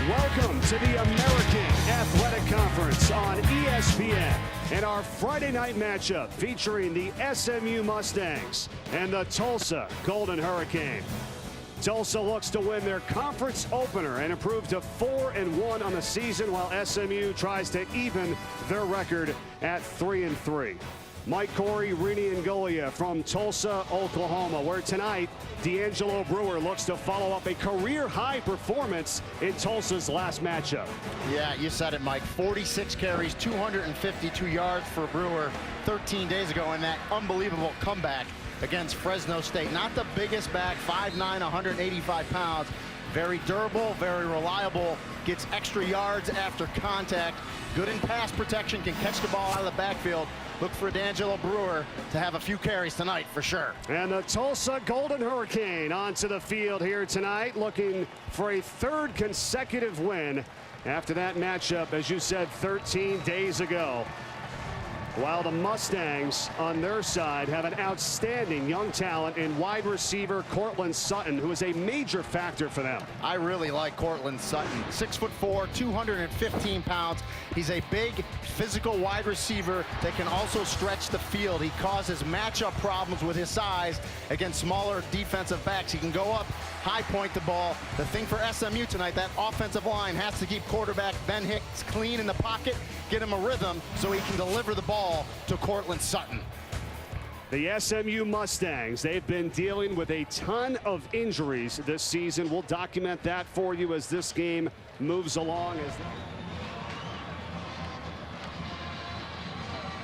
Welcome to the American Athletic Conference on ESPN and our Friday night matchup featuring the SMU Mustangs and the Tulsa Golden Hurricane. Tulsa looks to win their conference opener and improve to 4-1 on the season, while SMU tries to even their record at 3-3. Mike Corey, Rini and Golia from Tulsa, Oklahoma, where tonight D'Angelo Brewer looks to follow up a career-high performance in Tulsa's last matchup. Yeah, you said it, Mike. 46 carries, 252 yards for Brewer 13 days ago in that unbelievable comeback against Fresno State. Not the biggest back, 5'9", 185 pounds. Very durable, very reliable, gets extra yards after contact. Good in pass protection, can catch the ball out of the backfield. Look for D'Angelo Brewer to have a few carries tonight for sure. And the Tulsa Golden Hurricane onto the field here tonight, looking for a third consecutive win after that matchup, as you said, 13 days ago. While the Mustangs on their side have an outstanding young talent in wide receiver Cortland Sutton, who is a major factor for them. I really like Cortland Sutton. 6'4", 215 pounds. He's a big physical wide receiver that can also stretch the field. He causes matchup problems with his size against smaller defensive backs. He can go up, high point the ball. The thing for SMU tonight, that offensive line has to keep quarterback Ben Hicks clean in the pocket, get him a rhythm so he can deliver the ball to Cortland Sutton. The SMU Mustangs, they've been dealing with a ton of injuries this season. We'll document that for you as this game moves along.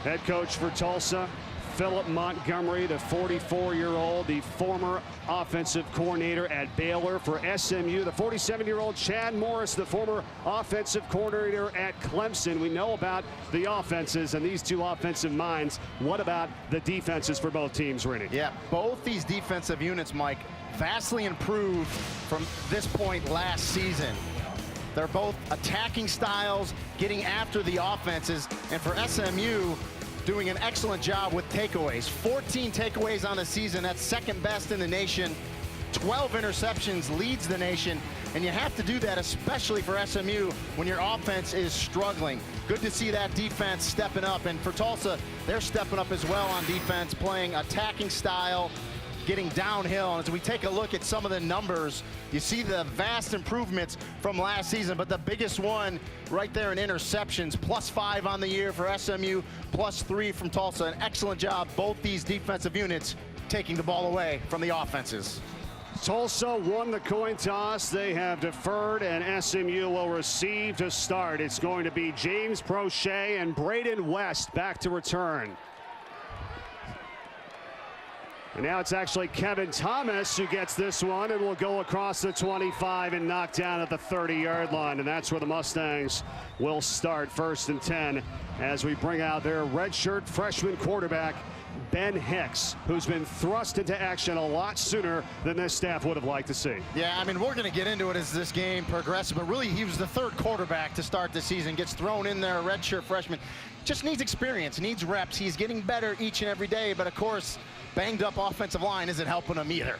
Head coach for Tulsa, Philip Montgomery, the 44-year-old, the former offensive coordinator at Baylor. For SMU, the 47-year-old Chad Morris, the former offensive coordinator at Clemson. We know about the offenses and these two offensive minds. What about the defenses for both teams, Rini? Yeah, both these defensive units, Mike, vastly improved from this point last season. They're both attacking styles, getting after the offenses, and for SMU, doing an excellent job with takeaways. 14 takeaways on the season. That's second best in the nation. 12 interceptions, leads the nation. And you have to do that, especially for SMU, when your offense is struggling. Good to see that defense stepping up. And for Tulsa, they're stepping up as well on defense, playing attacking style, getting downhill. And as we take a look at some of the numbers, you see the vast improvements from last season, but the biggest one right there in interceptions, +5 on the year for SMU, +3 from Tulsa. An excellent job, both these defensive units taking the ball away from the offenses. Tulsa won the coin toss. They have deferred, and SMU will receive to start. It's going to be James Prochet and Braden West back to return. And now it's actually Kevin Thomas who gets this one and will go across the 25 and knock down at the 30-yard line. And that's where the Mustangs will start, 1st and 10, as we bring out their redshirt freshman quarterback, Ben Hicks, who's been thrust into action a lot sooner than this staff would have liked to see. Yeah, I mean, we're going to get into it as this game progresses, but really he was the third quarterback to start the season, gets thrown in there, a redshirt freshman. Just needs experience, needs reps. He's getting better each and every day, but of course, banged up offensive line isn't helping him either.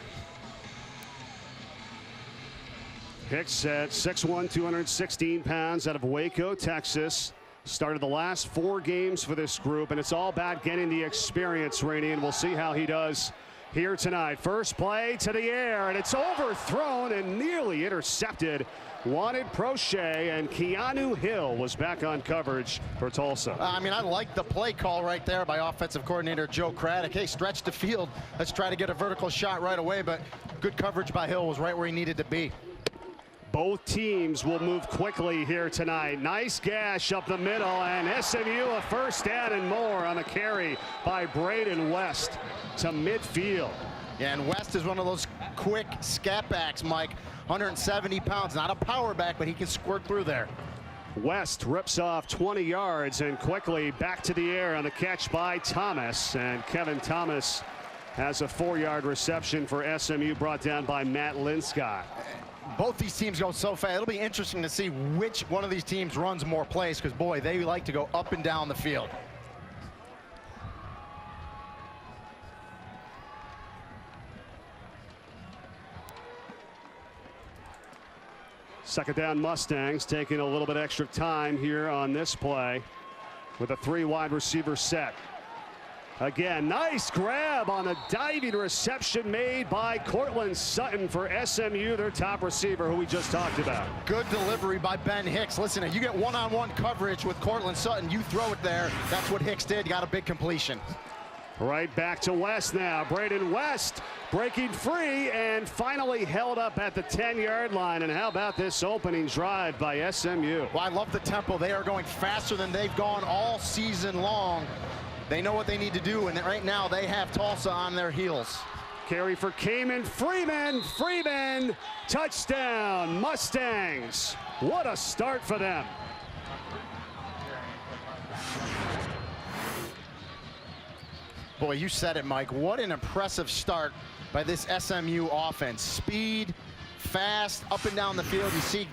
Hicks at 6'1", 216 pounds, out of Waco, Texas. Started the last 4 games for this group, and it's all about getting the experience, Rainey, and we'll see how he does here tonight. First play to the air, and it's overthrown and nearly intercepted. Wanted Prochet, and Keanu Hill was back on coverage for Tulsa. I mean, I like the play call right there by offensive coordinator Joe Craddock. Hey, stretch the field. Let's try to get a vertical shot right away, but good coverage by Hill, was right where he needed to be. Both teams will move quickly here tonight. Nice gash up the middle, and SMU a first down and more on a carry by Braden West to midfield. Yeah, and West is one of those quick scat backs, Mike. 170 pounds, not a power back, but he can squirt through there. West rips off 20 yards and quickly back to the air on the catch by Thomas. And Kevin Thomas has a 4-yard reception for SMU, brought down by Matt Linscott. Both these teams go so fast. It'll be interesting to see which one of these teams runs more plays, because, boy, they like to go up and down the field. Second down, Mustangs taking a little bit extra time here on this play with a 3 wide receiver set. Again, nice grab on a diving reception made by Cortland Sutton for SMU, their top receiver, who we just talked about. Good delivery by Ben Hicks. Listen, if you get one-on-one coverage with Cortland Sutton, you throw it there. That's what Hicks did. Got a big completion. Right back to West now. Braden West breaking free and finally held up at the 10-yard line. And how about this opening drive by SMU? Well, I love the tempo. They are going faster than they've gone all season long. They know what they need to do, and right now they have Tulsa on their heels. Carry for Kamen Freeman. Freeman, touchdown, Mustangs. What a start for them. Boy, you said it, Mike. What an impressive start by this SMU offense. Speed, fast, up and down the field. You see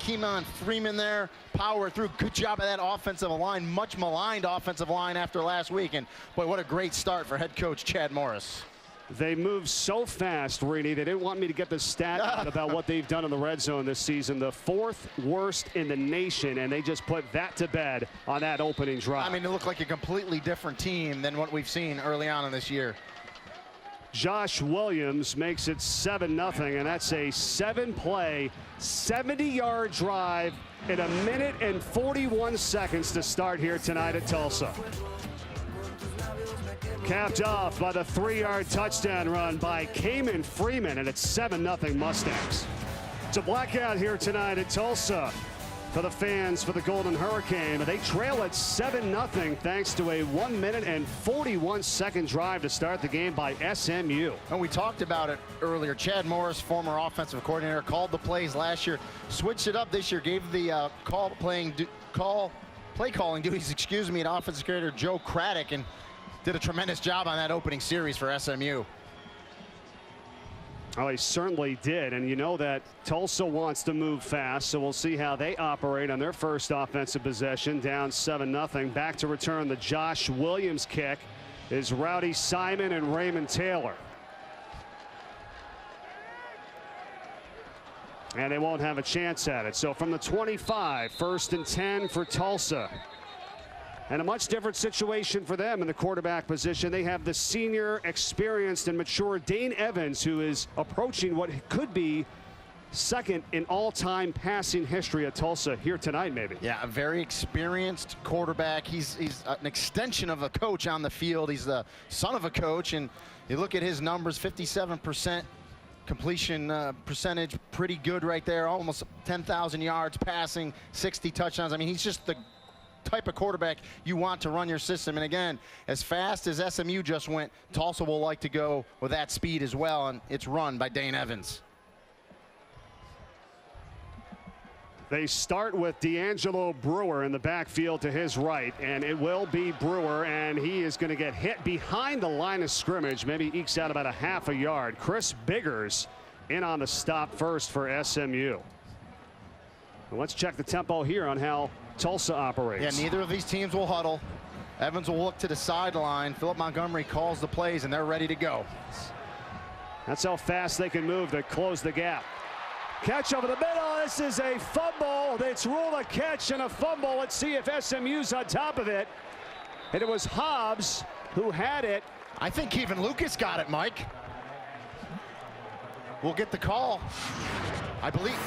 Kamen Freeman there, power through. Good job of that offensive line. Much maligned offensive line after last week. And boy, what a great start for head coach Chad Morris. They move so fast, Reedy. They didn't want me to get the stat out about what they've done in the red zone this season. The 4th worst in the nation, and they just put that to bed on that opening drive. I mean, it looked like a completely different team than what we've seen early on in this year. Josh Williams makes it 7-0, and that's a 7-play, 70-yard drive in 1 minute and 41 seconds to start here tonight at Tulsa. Capped off by the 3-yard touchdown run by Kamen Freeman, and it's 7-0 Mustangs. It's a blackout here tonight at Tulsa for the fans for the Golden Hurricane. They trail at 7-0 thanks to a 1 minute and 41 second drive to start the game by SMU. And we talked about it earlier. Chad Morris, former offensive coordinator, called the plays last year, switched it up this year, gave the play calling duties, excuse me, to offensive coordinator Joe Craddock, and did a tremendous job on that opening series for SMU. Oh, he certainly did. And you know that Tulsa wants to move fast, so we'll see how they operate on their first offensive possession. Down 7-0. Back to return the Josh Williams kick is Rowdy Simon and Raymond Taylor. And they won't have a chance at it. So from the 25, 1st and 10 for Tulsa. And a much different situation for them in the quarterback position. They have the senior, experienced, and mature Dane Evans, who is approaching what could be second in all-time passing history at Tulsa here tonight, maybe. Yeah, a very experienced quarterback. He's an extension of a coach on the field. He's the son of a coach, and you look at his numbers, 57% completion percentage, pretty good right there. Almost 10,000 yards passing, 60 touchdowns. I mean, he's just the type of quarterback you want to run your system. And again, as fast as SMU just went, Tulsa will like to go with that speed as well, and it's run by Dane Evans. They start with D'Angelo Brewer in the backfield to his right, and it will be Brewer, and he is going to get hit behind the line of scrimmage, maybe ekes out about a half a yard. Chris Biggers in on the stop first for SMU. And let's check the tempo here on how Tulsa operates. Yeah, neither of these teams will huddle. Evans will look to the sideline. Philip Montgomery calls the plays, and they're ready to go. That's how fast they can move to close the gap. Catch over the middle. This is a fumble. It's ruled a catch and a fumble. Let's see if SMU's on top of it. And it was Hobbs who had it. I think Kevin Lucas got it, Mike. We'll get the call, I believe.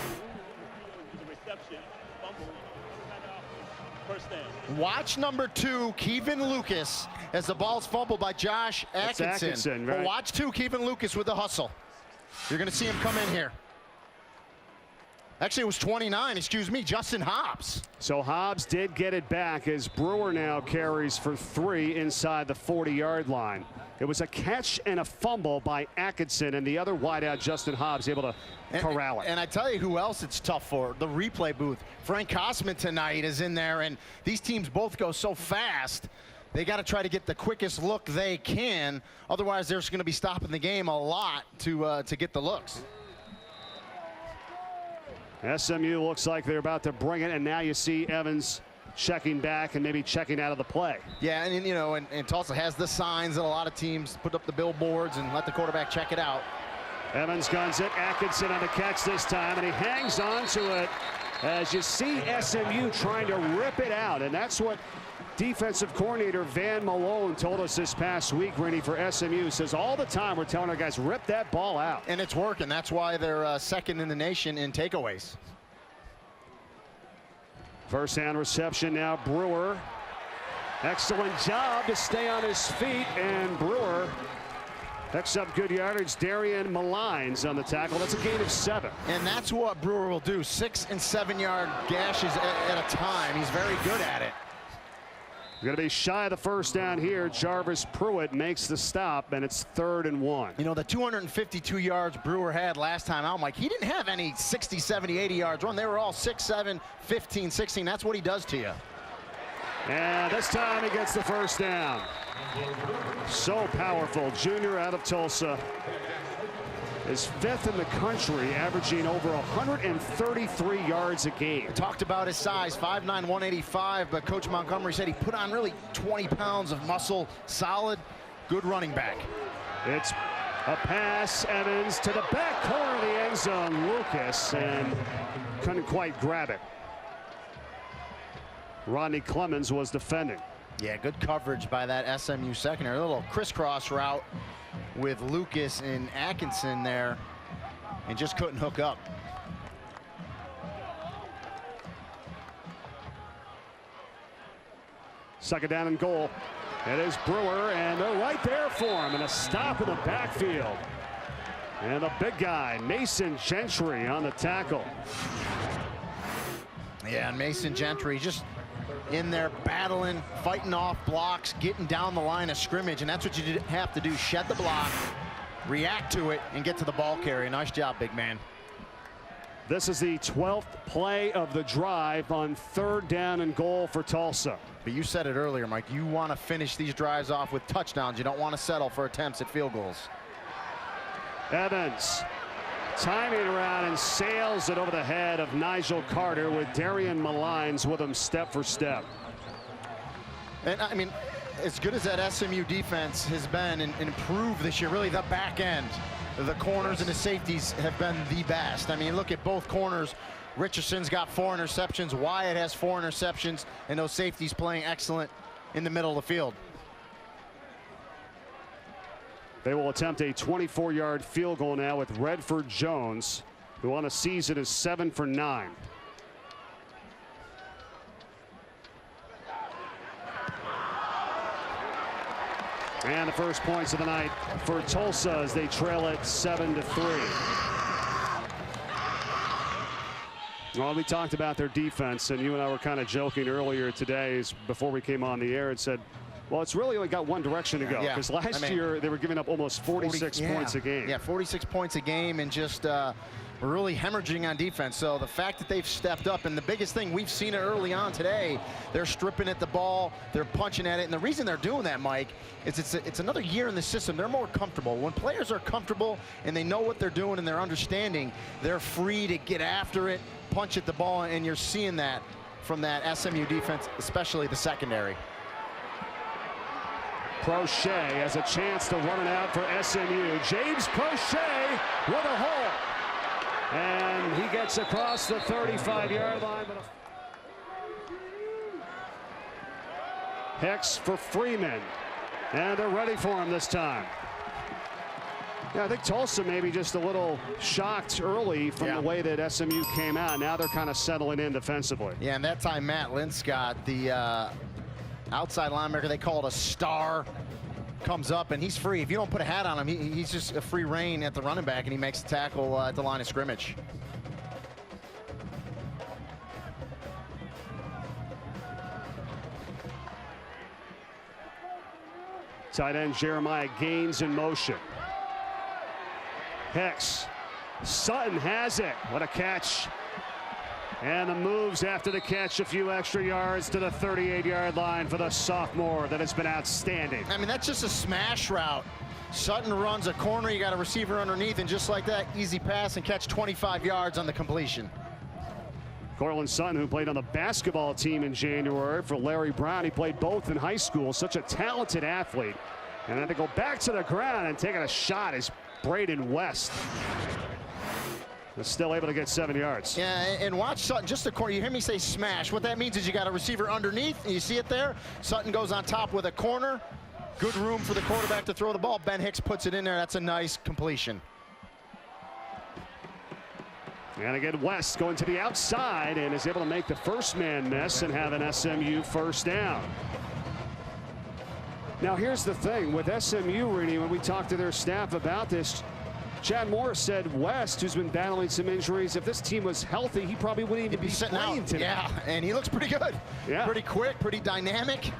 Watch number 2, Kevin Lucas, as the ball's fumbled by Josh Atkinson. Right. But watch 2, Kevin Lucas with the hustle. You're going to see him come in here. Actually, it was 29, excuse me, Justin Hobbs. So Hobbs did get it back as Brewer now carries for 3 inside the 40-yard line. It was a catch and a fumble by Atkinson, and the other wideout, Justin Hobbs, able to corral it. And I tell you who else it's tough for, the replay booth. Frank Kosman tonight is in there, and these teams both go so fast, they got to try to get the quickest look they can. Otherwise, they're just going to be stopping the game a lot to get the looks. SMU looks like they're about to bring it, and now you see Evans checking back and maybe checking out of the play. Yeah, and you know, and Tulsa has the signs that a lot of teams put up the billboards and let the quarterback check it out. Evans guns it. Atkinson on the catch this time, and he hangs on to it as you see SMU trying to rip it out. And that's what defensive coordinator Van Malone told us this past week, Rennie, for SMU. Says all the time we're telling our guys, rip that ball out. And it's working. That's why they're second in the nation in takeaways. First down reception now, Brewer. Excellent job to stay on his feet, and Brewer picks up good yardage. Darian Malines on the tackle. That's a gain of 7. And that's what Brewer will do. 6- and 7-yard gashes at a time. He's very good at it. Going to be shy of the first down here. Jarvis Pruitt makes the stop, and it's 3rd and 1. You know, the 252 yards Brewer had last time out, Mike, he didn't have any 60, 70, 80 yards run. They were all 6, 7, 15, 16. That's what he does to you. And this time he gets the first down. So powerful. Junior out of Tulsa is 5th in the country, averaging over 133 yards a game. We talked about his size, 5'9", 185, but Coach Montgomery said he put on really 20 pounds of muscle. Solid, good running back. It's a pass, Evans to the back corner of the end zone. Lucas, and couldn't quite grab it. Rodney Clemens was defending. Yeah, good coverage by that SMU secondary. A little crisscross route with Lucas and Atkinson there, and just couldn't hook up. Second down and goal. It is Brewer, and they're right there for him, and a stop in the backfield. And the big guy, Mason Gentry, on the tackle. Yeah, and Mason Gentry just in there battling, fighting off blocks, getting down the line of scrimmage, and that's what you have to do. Shed the block, react to it, and get to the ball carrier. Nice job, big man. This is the 12th play of the drive on 3rd down and goal for Tulsa. But you said it earlier, Mike, you want to finish these drives off with touchdowns. You don't want to settle for attempts at field goals. Evans timing around and sails it over the head of Nigel Carter, with Darian Malines with him step for step. And I mean, as good as that SMU defense has been and improved this year, really the back end, the corners and the safeties have been the best. I mean, look at both corners. Richardson's got 4 interceptions. Wyatt has 4 interceptions, and those safeties playing excellent in the middle of the field. They will attempt a 24-yard field goal now with Redford Jones, who on a season is 7 for 9. And the first points of the night for Tulsa as they trail it 7-3. Well, we talked about their defense, and you and I were kind of joking earlier today before we came on the air and said, well, it's really only got one direction to go, because last year they were giving up almost 46 points a game. Yeah, 46 points a game, and just we're really hemorrhaging on defense. So the fact that they've stepped up, and the biggest thing, we've seen it early on today, they're stripping at the ball, they're punching at it, and the reason they're doing that, Mike, is it's another year in the system. They're more comfortable. When players are comfortable and they know what they're doing and they're understanding, they're free to get after it, punch at the ball, and you're seeing that from that SMU defense, especially the secondary. Prochet has a chance to run it out for SMU. James Prochet with a hole. And he gets across the 35-yard line. Hicks for Freeman. And they're ready for him this time. Yeah, I think Tulsa maybe just a little shocked early from the way that SMU came out. Now they're kind of settling in defensively. Yeah, and that time Matt Linscott, the outside linebacker, they call it a star, comes up and he's free. If you don't put a hat on him, he's just a free rein at the running back, and he makes the tackle at the line of scrimmage. Tight end Jeremiah Gaines in motion. Hicks. Sutton has it. What a catch. And the moves after the catch, a few extra yards to the 38-yard line for the sophomore that has been outstanding. I mean, that's just a smash route. Sutton runs a corner, you got a receiver underneath, and just like that, easy pass and catch 25 yards on the completion. Cortland Sutton, who played on the basketball team in January for Larry Brown. He played both in high school. Such a talented athlete. And then to go back to the ground and taking a shot is Braden West is still able to get 7 yards. Yeah, and watch Sutton, just the corner. You hear me say smash. What that means is you got a receiver underneath, and you see it there. Sutton goes on top with a corner. Good room for the quarterback to throw the ball. Ben Hicks puts it in there. That's a nice completion. And again, West going to the outside and is able to make the first man miss and have an SMU first down. Now here's the thing with SMU, Rini, when we talked to their staff about this, Chad Morris said West, who's been battling some injuries, if this team was healthy, he probably wouldn't even be sitting playing out today. Yeah, and he looks pretty good. Yeah. Pretty quick, pretty dynamic.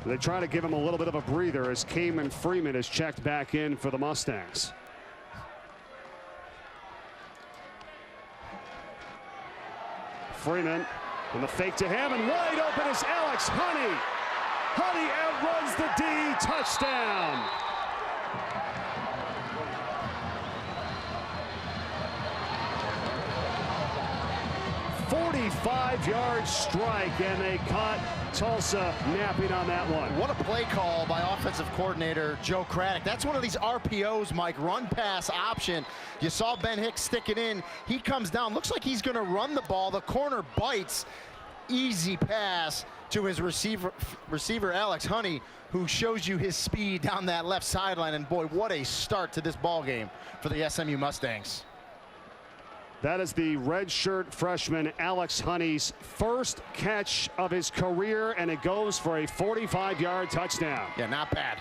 They try to give him a little bit of a breather as Cayman Freeman is checked back in for the Mustangs. Freeman and the fake to him, and wide open is Alex Honey. Honey outruns the D, touchdown. "45-yard strike," and they caught Tulsa napping on that one. What a play call by offensive coordinator Joe Craddock. That's one of these RPOs, Mike, run pass option. You saw Ben Hicks stick it in. He comes down, looks like he's going to run the ball. The corner bites. Easy pass to his receiver Alex Honey, who shows you his speed down that left sideline. And boy, what a start to this ball game for the SMU Mustangs. That is the redshirt freshman Alex Honey's first catch of his career, and it goes for a 45-yard touchdown. Yeah, not bad.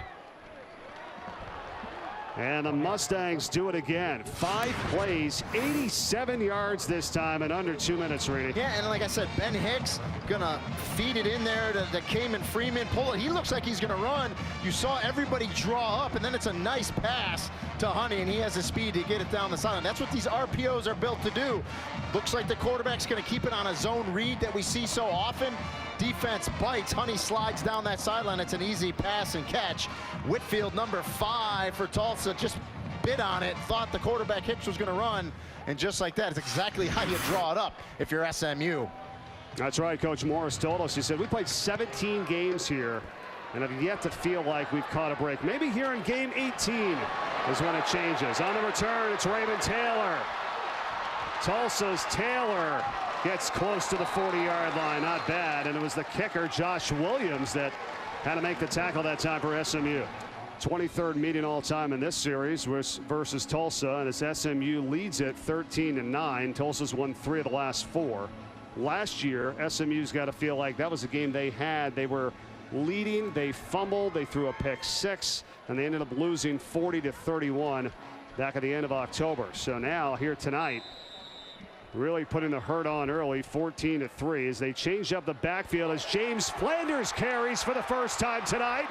And the Mustangs do it again. 5 plays, 87 yards this time in under 2 minutes, Rini. Yeah, and like I said, Ben Hicks gonna feed it in there to Cayman Freeman. Pull it. He looks like he's gonna run. You saw everybody draw up, and then it's a nice pass to Honey, and he has the speed to get it down the sideline. That's what these RPOs are built to do. Looks like the quarterback's gonna keep it on a zone read that we see so often. Defense bites. Honey slides down that sideline. It's an easy pass and catch. Whitfield, number 5 for Tulsa, just bit on it, thought the quarterback Hicks was going to run, and just like that, it's exactly how you draw it up if you're SMU. That's right. Coach Morris told us. He said, we played 17 games here and have yet to feel like we've caught a break. Maybe here in game 18 is when it changes. On the return, it's Raymond Taylor. Tulsa's Taylor gets close to the 40-yard line. Not bad. And it was the kicker, Josh Williams, that had to make the tackle that time for SMU. 23rd meeting all time in this series versus Tulsa, and as SMU leads it 13-9. Tulsa's won 3 of the last 4. Last year, SMU's got to feel like that was a game they had. They were leading, they fumbled, they threw a pick 6, and they ended up losing 40-31 back at the end of October. So now here tonight, really putting the hurt on early, 14-3, as they change up the backfield as James Flanders carries for the first time tonight.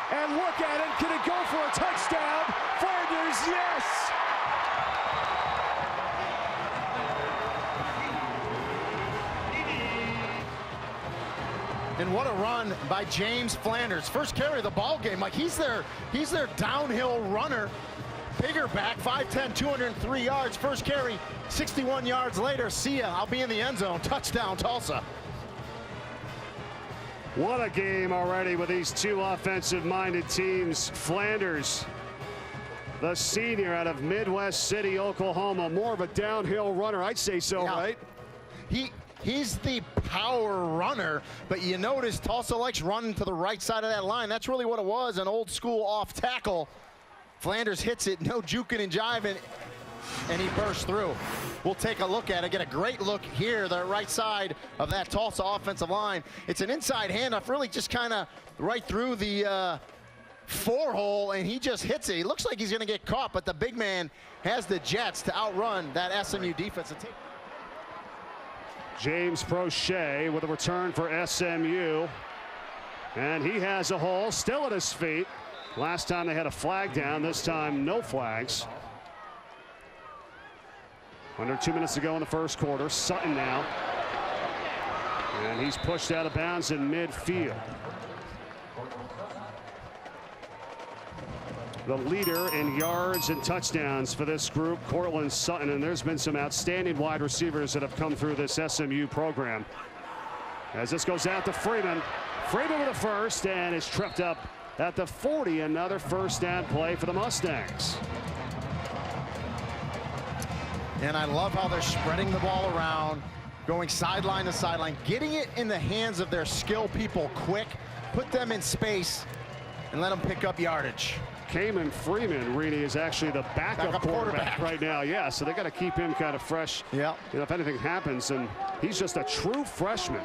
And look at it, can it go for a touchdown? Flanders, yes! And what a run by James Flanders. First carry of the ball game. Like he's their downhill runner. Bigger back, 5'10", 203 yards. First carry, 61 yards later. See ya, I'll be in the end zone. Touchdown, Tulsa. What a game already with these two offensive-minded teams. Flanders, the senior out of Midwest City, Oklahoma, more of a downhill runner. I'd say so, yeah. Right? He's the power runner, but you notice Tulsa likes running to the right side of that line. That's really what it was, an old school off tackle. Flanders hits it, no juking and jiving, and he bursts through. We'll take a look at it, get a great look here, the right side of that Tulsa offensive line. It's an inside handoff, really just kind of right through the 4-hole, and he just hits it. He looks like he's going to get caught, but the big man has the jets to outrun that SMU defense. James Prochet with a return for SMU, and he has a hole, still at his feet. Last time they had a flag down, this time no flags. Under 2 minutes to go in the first quarter. Sutton now. And he's pushed out of bounds in midfield. The leader in yards and touchdowns for this group, Cortland Sutton, and there's been some outstanding wide receivers that have come through this SMU program. As this goes out to Freeman. Freeman with a first, and is tripped up At the 40, another first down play for the Mustangs. And I love how they're spreading the ball around, going sideline to sideline, getting it in the hands of their skill people quick, put them in space, and let them pick up yardage. Cayman Freeman, Reedy, is actually the backup quarterback right now. Yeah, so they got to keep him kind of fresh. Yeah. You know, if anything happens, and he's just a true freshman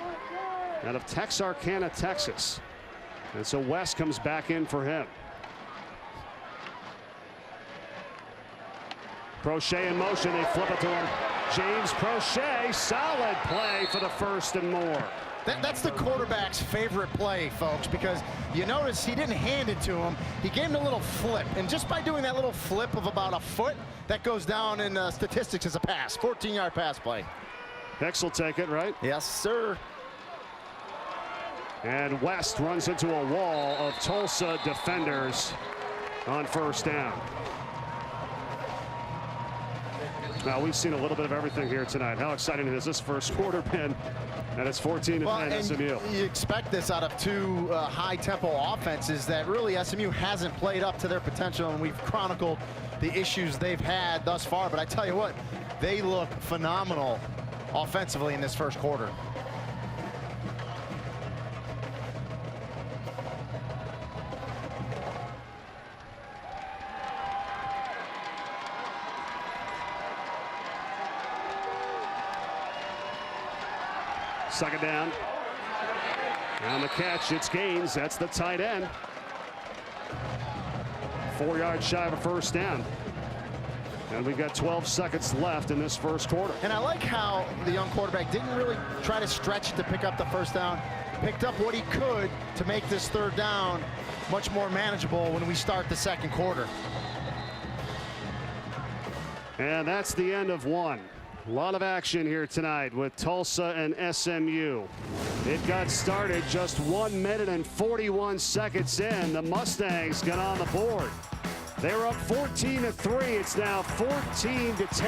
out of Texarkana, Texas. And so West comes back in for him. Prochet in motion, they flip it to him. James Prochet, solid play for the first and more. That's the quarterback's favorite play, folks, because you notice he didn't hand it to him. He gave him a little flip, and just by doing that little flip of about a foot, that goes down in statistics as a pass, 14-yard pass play. Hicks will take it, right? Yes, sir. And West runs into a wall of Tulsa defenders on first down. Now, we've seen a little bit of everything here tonight. How exciting has this first quarter been? And it's 14-10 SMU. You expect this out of two high-tempo offenses that really SMU hasn't played up to their potential, and we've chronicled the issues they've had thus far. But I tell you what, they look phenomenal offensively in this first quarter. Second down. On the catch, it's Gaines. That's the tight end. 4 yards shy of a first down. And we've got 12 seconds left in this first quarter. And I like how the young quarterback didn't really try to stretch to pick up the first down. Picked up what he could to make this third down much more manageable when we start the second quarter. And that's the end of one. A lot of action here tonight with Tulsa and SMU. It got started just 1 minute and 41 seconds in. The Mustangs got on the board. They were up 14-3. It's now 14-10.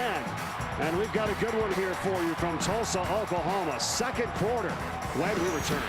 And we've got a good one here for you from Tulsa, Oklahoma. Second quarter when we return.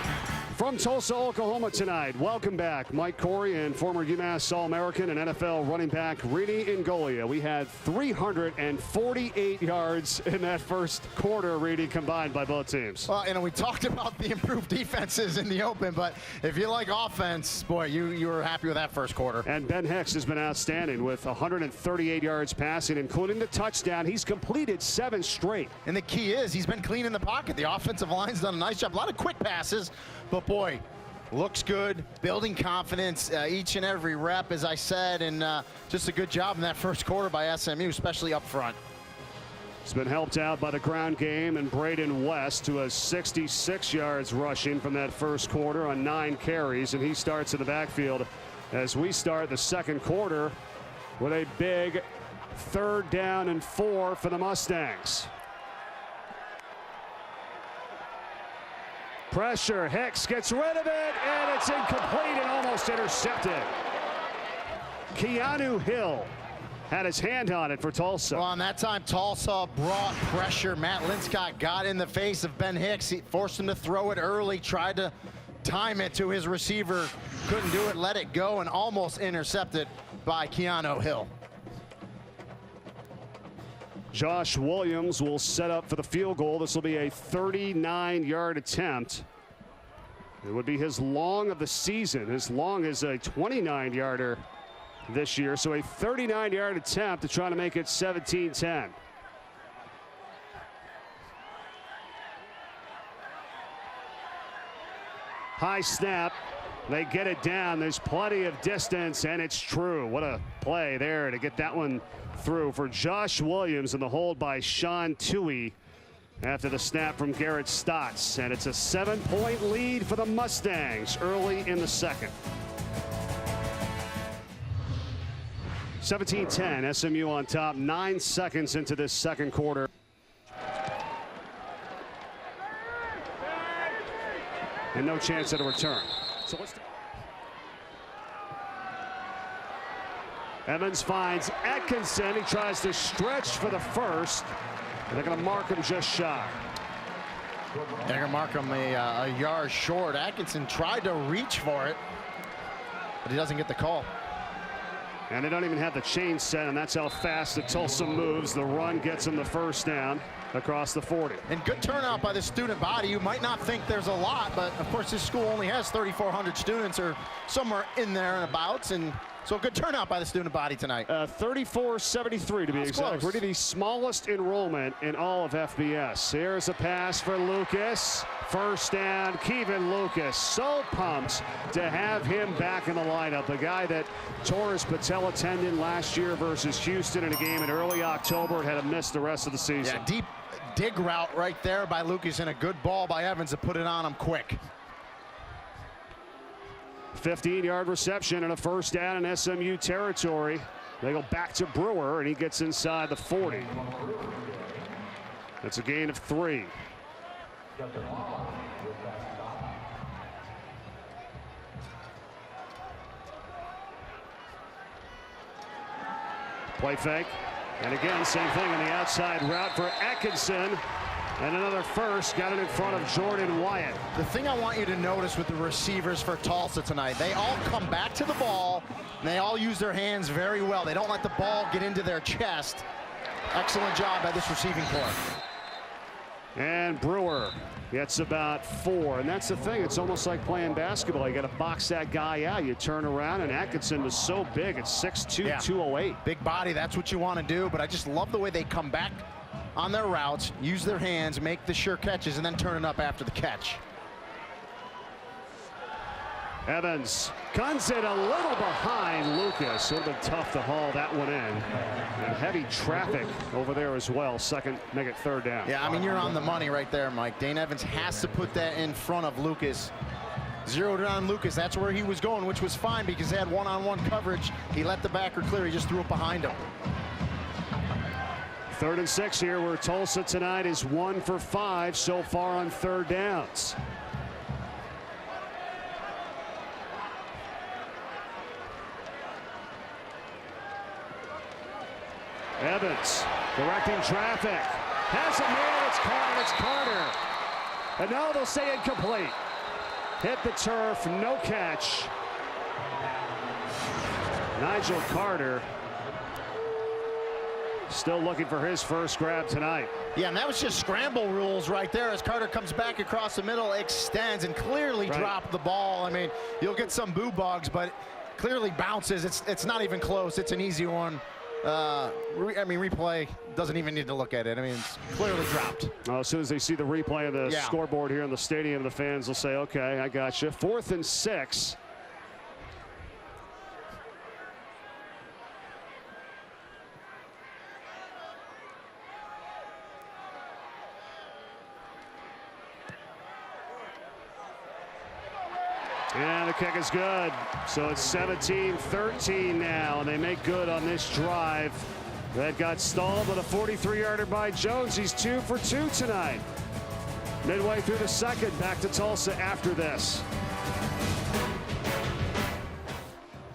From Tulsa, Oklahoma tonight, welcome back. Mike Corey and former UMass All-American and NFL running back Reedy Ingolia. We had 348 yards in that first quarter, Reedy, combined by both teams. Well, you know, we talked about the improved defenses in the open, but if you like offense, boy, you were happy with that first quarter. And Ben Hicks has been outstanding with 138 yards passing, including the touchdown. He's completed 7 straight. And the key is he's been clean in the pocket. The offensive line's done a nice job. A lot of quick passes. But boy, looks good, building confidence each and every rep, as I said, and just a good job in that first quarter by SMU, especially up front. He's been helped out by the ground game and Braden West, who has 66 yards rushing from that first quarter on 9 carries, and he starts in the backfield as we start the second quarter with a big 3rd down and 4 for the Mustangs. Pressure, Hicks gets rid of it, and it's incomplete and almost intercepted. Keanu Hill had his hand on it for Tulsa. Well, on that time, Tulsa brought pressure. Matt Linscott got in the face of Ben Hicks. He forced him to throw it early, tried to time it to his receiver, couldn't do it, let it go, and almost intercepted by Keanu Hill. Josh Williams will set up for the field goal. This will be a 39-yard attempt. It would be his long of the season. His long is a 29-yarder this year, so a 39-yard attempt to try to make it 17-10. High snap. They get it down. There's plenty of distance, and it's true. What a play there to get that one through for Josh Williams, and the hold by Sean Toohey after the snap from Garrett Stotts. And it's a 7-point lead for the Mustangs early in the second. 17-10, SMU on top, 9 seconds into this second quarter. And no chance at a return. So let's. Evans finds Atkinson. He tries to stretch for the first. And they're going to mark him just shy. They're going to mark him a yard short. Atkinson tried to reach for it. but he doesn't get the call. And they don't even have the chain set, and that's how fast the Tulsa moves. The run gets them the first down across the 40. And good turnout by the student body. You might not think there's a lot, but of course this school only has 3,400 students or somewhere in there and abouts, and so good turnout by the student body tonight. 3473 to be exact. Really the smallest enrollment in all of FBS. Here's a pass for Lucas. First down, Kevin Lucas. So pumped to have him back in the lineup. The guy that tore his patella tendon last year versus Houston in a game in early October and had to miss the rest of the season. Yeah, deep dig route right there by Lucas, and a good ball by Evans to put it on him quick. 15-yard reception and a first down in SMU territory. They go back to Brewer, and he gets inside the 40. That's a gain of 3. Play fake. And again, same thing on the outside route for Atkinson. And another first, got it in front of Jordan Wyatt. The thing I want you to notice with the receivers for Tulsa tonight, they all come back to the ball, and they all use their hands very well. They don't let the ball get into their chest. Excellent job by this receiving corps. And Brewer gets about 4. And that's the thing. It's almost like playing basketball. You got to box that guy out. You turn around, and Atkinson was so big. It's 6'2", yeah. 208. Big body. That's what you want to do. But I just love the way they come back on their routes, use their hands, make the sure catches, and then turn it up after the catch. Evans guns it a little behind Lucas. Would have been tough to haul that one in. And heavy traffic over there as well. Second, make it third down. Yeah, I mean, you're on the money right there, Mike. Dane Evans has to put that in front of Lucas. Zeroed in on Lucas. That's where he was going, which was fine because they had one-on-one coverage. He let the backer clear. He just threw it behind him. 3rd and 6 here, where Tulsa tonight is 1 for 5 so far on third downs. Evans directing traffic. Has a man. It's caught. It's Carter. And now they'll say incomplete. Hit the turf. No catch. Nigel Carter still looking for his first grab tonight. Yeah, and that was just scramble rules right there as Carter comes back across the middle, extends, and clearly dropped the ball. I mean, you'll get some boo bugs, but clearly bounces. It's not even close. It's an easy one. I mean, replay doesn't even need to look at it. I mean, it's clearly dropped. Well, as soon as they see the replay of the scoreboard here in the stadium, the fans will say, okay, I got you. 4th and 6. And the kick is good. So it's 17-13 now, and they make good on this drive. That got stalled with a 43-yarder by Jones. He's 2 for 2 tonight. Midway through the second, back to Tulsa after this.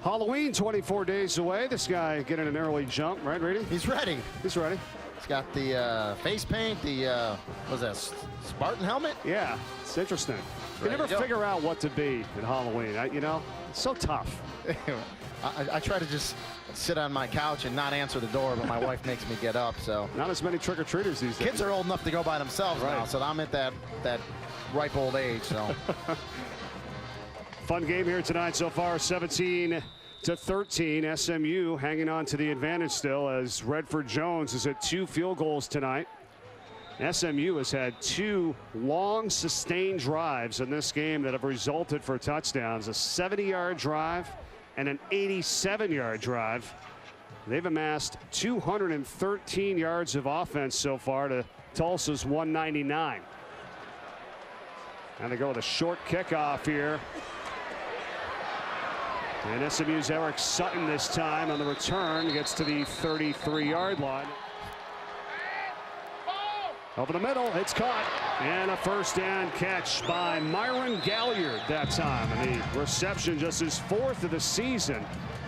Halloween 24 days away. This guy getting an early jump, right, Reedy? He's ready. He's ready. He's got the face paint, the, what was that, Spartan helmet? Yeah, it's interesting. You never figure out what to be in Halloween. You know, it's so tough. I try to just sit on my couch and not answer the door, but my wife makes me get up. So not as many trick-or-treaters these days. Kids are old enough to go by themselves now, so I'm at that ripe old age. So fun game here tonight so far, 17-13. SMU hanging on to the advantage still as Redford Jones is at 2 field goals tonight. SMU has had 2 long sustained drives in this game that have resulted for touchdowns, a 70-yard drive and an 87-yard drive. They've amassed 213 yards of offense so far to Tulsa's 199. And they go with a short kickoff here. And SMU's Eric Sutton this time on the return gets to the 33-yard line. Over the middle, it's caught, and a first down catch by Myron Galliard that time. And the reception just his 4th of the season.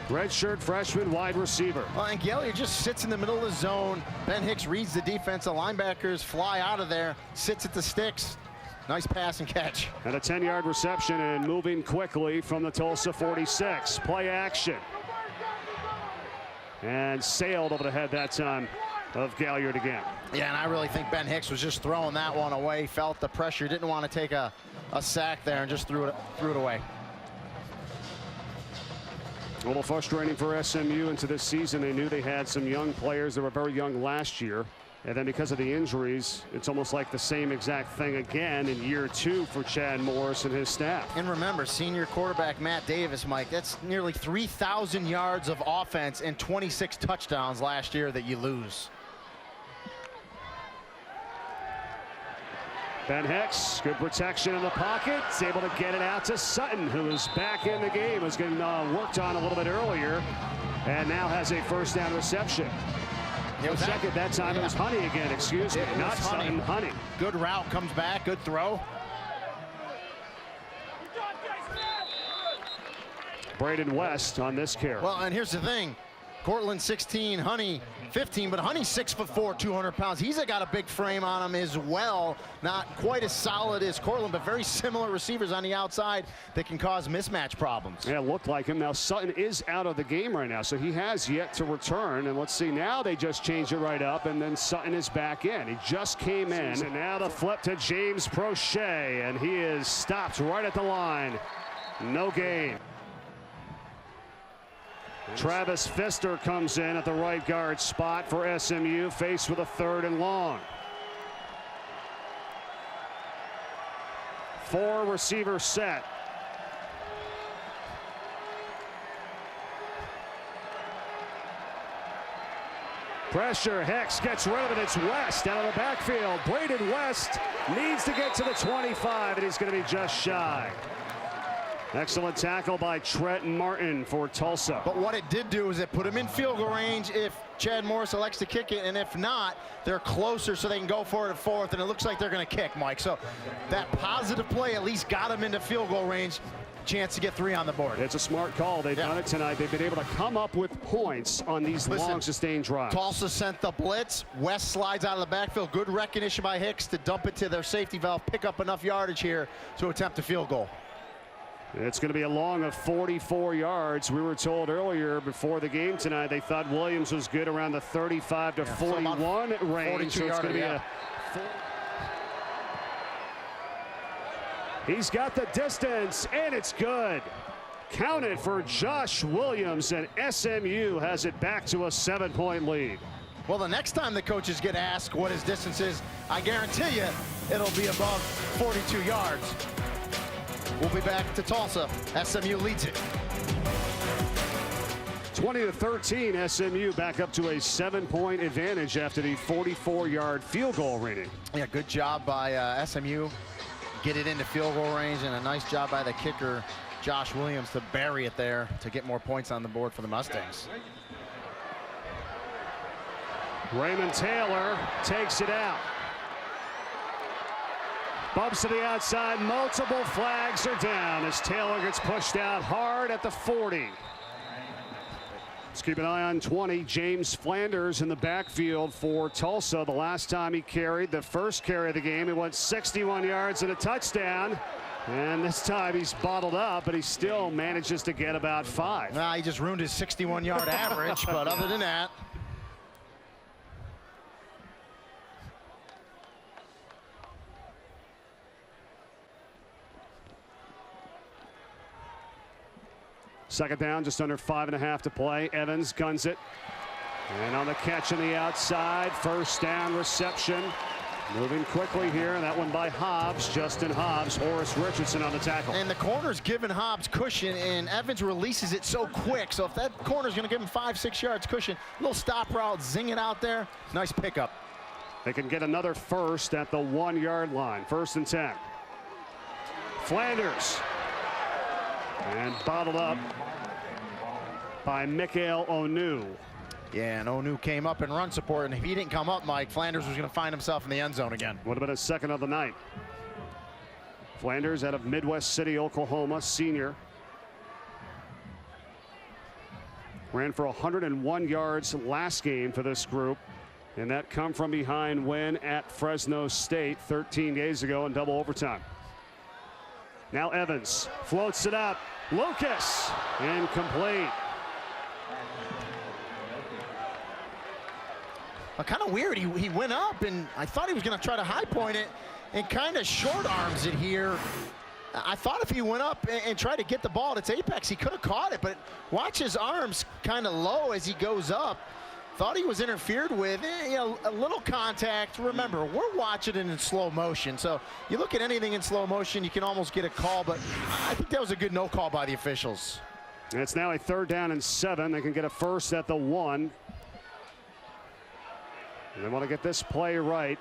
Redshirt freshman wide receiver. Well, and Galliard just sits in the middle of the zone. Ben Hicks reads the defense. The linebackers fly out of there, sits at the sticks, Nice pass and catch. And a 10-yard reception and moving quickly from the Tulsa 46. Play action. And sailed over the head that time of Galliard again. Yeah, and I really think Ben Hicks was just throwing that one away. Felt the pressure, didn't want to take a sack there, and just threw it away. A little frustrating for SMU into this season. They knew they had some young players that were very young last year. And then because of the injuries, it's almost like the same exact thing again in year 2 for Chad Morris and his staff. And remember, senior quarterback Matt Davis, Mike, that's nearly 3,000 yards of offense and 26 touchdowns last year that you lose. Ben Hicks, good protection in the pocket. He's able to get it out to Sutton, who is back in the game, was getting worked on a little bit earlier, and now has a first down reception. It was second that time. Yeah. It was Honey again, excuse me, not Sutton, Honey. Good route, comes back, good throw. Braden West on this carry. Well, and here's the thing. Cortland 16, Honey 15, but Honey's 6'4", 200 pounds. He's got a big frame on him as well. Not quite as solid as Cortland, but very similar receivers on the outside that can cause mismatch problems. Yeah, it looked like him. Now Sutton is out of the game right now, so he has yet to return. And let's see, now they just changed it right up, and then Sutton is back in. He just came in, and now the flip to James Prochet, and he is stopped right at the line. No gain. Travis Pfister comes in at the right guard spot for SMU, faced with a 3rd and long. 4 receiver set. Pressure, Hicks gets rid of it. It's West out of the backfield. Braden West needs to get to the 25, and he's going to be just shy. Excellent tackle by Trent Martin for Tulsa. But what it did do is it put him in field goal range if Chad Morris elects to kick it, and if not, they're closer so they can go for it at 4th, and it looks like they're going to kick, Mike. So that positive play at least got him into field goal range. Chance to get 3 on the board. It's a smart call. They've done it tonight. They've been able to come up with points on these long sustained drives. Tulsa sent the blitz. West slides out of the backfield. Good recognition by Hicks to dump it to their safety valve, pick up enough yardage here to attempt a field goal. It's going to be a long of 44 yards. We were told earlier before the game tonight they thought Williams was good around the 35 to 41 range. So it's going to be a. He's got the distance, and it's good. Counted for Josh Williams, and SMU has it back to a 7-point lead. Well, the next time the coaches get asked what his distance is, I guarantee you it'll be above 42 yards. We'll be back to Tulsa. SMU leads it. 20-13, SMU back up to a 7-point advantage after the 44-yard field goal rating. Yeah, good job by SMU. Get it into field goal range, and a nice job by the kicker, Josh Williams, to bury it there to get more points on the board for the Mustangs. Raymond Taylor takes it out. Bumps to the outside, multiple flags are down as Taylor gets pushed out hard at the 40. Let's keep an eye on 20. James Flanders in the backfield for Tulsa. The last time he carried, the first carry of the game, he went 61 yards and a touchdown. And this time he's bottled up, but he still manages to get about 5. Nah, he just ruined his 61-yard average, but other than that. Second down, just under 5.5 to play. Evans guns it. And on the catch on the outside, first down reception. Moving quickly here, and that one by Hobbs, Justin Hobbs, Horace Richardson on the tackle. And the corner's giving Hobbs cushion, and Evans releases it so quick. So if that corner's going to give him 5-6 yards cushion, little stop route, zing it out there. Nice pickup. They can get another first at the 1-yard line. 1st and 10. Flanders. And bottled up by Mikael Onu. Yeah, and Onu came up in run support, and if he didn't come up, Mike, Flanders was going to find himself in the end zone again. Would have been his second of the night. Flanders out of Midwest City, Oklahoma, senior. Ran for 101 yards last game for this group. in that come-from-behind win at Fresno State 13 days ago in double overtime. Now Evans floats it up. Lucas, incomplete. Kind of weird. He went up, and I thought he was going to try to high point it and kind of short arms it here. I thought if he went up and tried to get the ball at its apex, he could have caught it, but watch his arms kind of low as he goes up. Thought he was interfered with. You know, a little contact. Remember, we're watching it in slow motion, so you look at anything in slow motion, you can almost get a call, but I think that was a good no call by the officials. And it's now a 3rd down and 7. They can get a first at the 1. And they want to get this play right.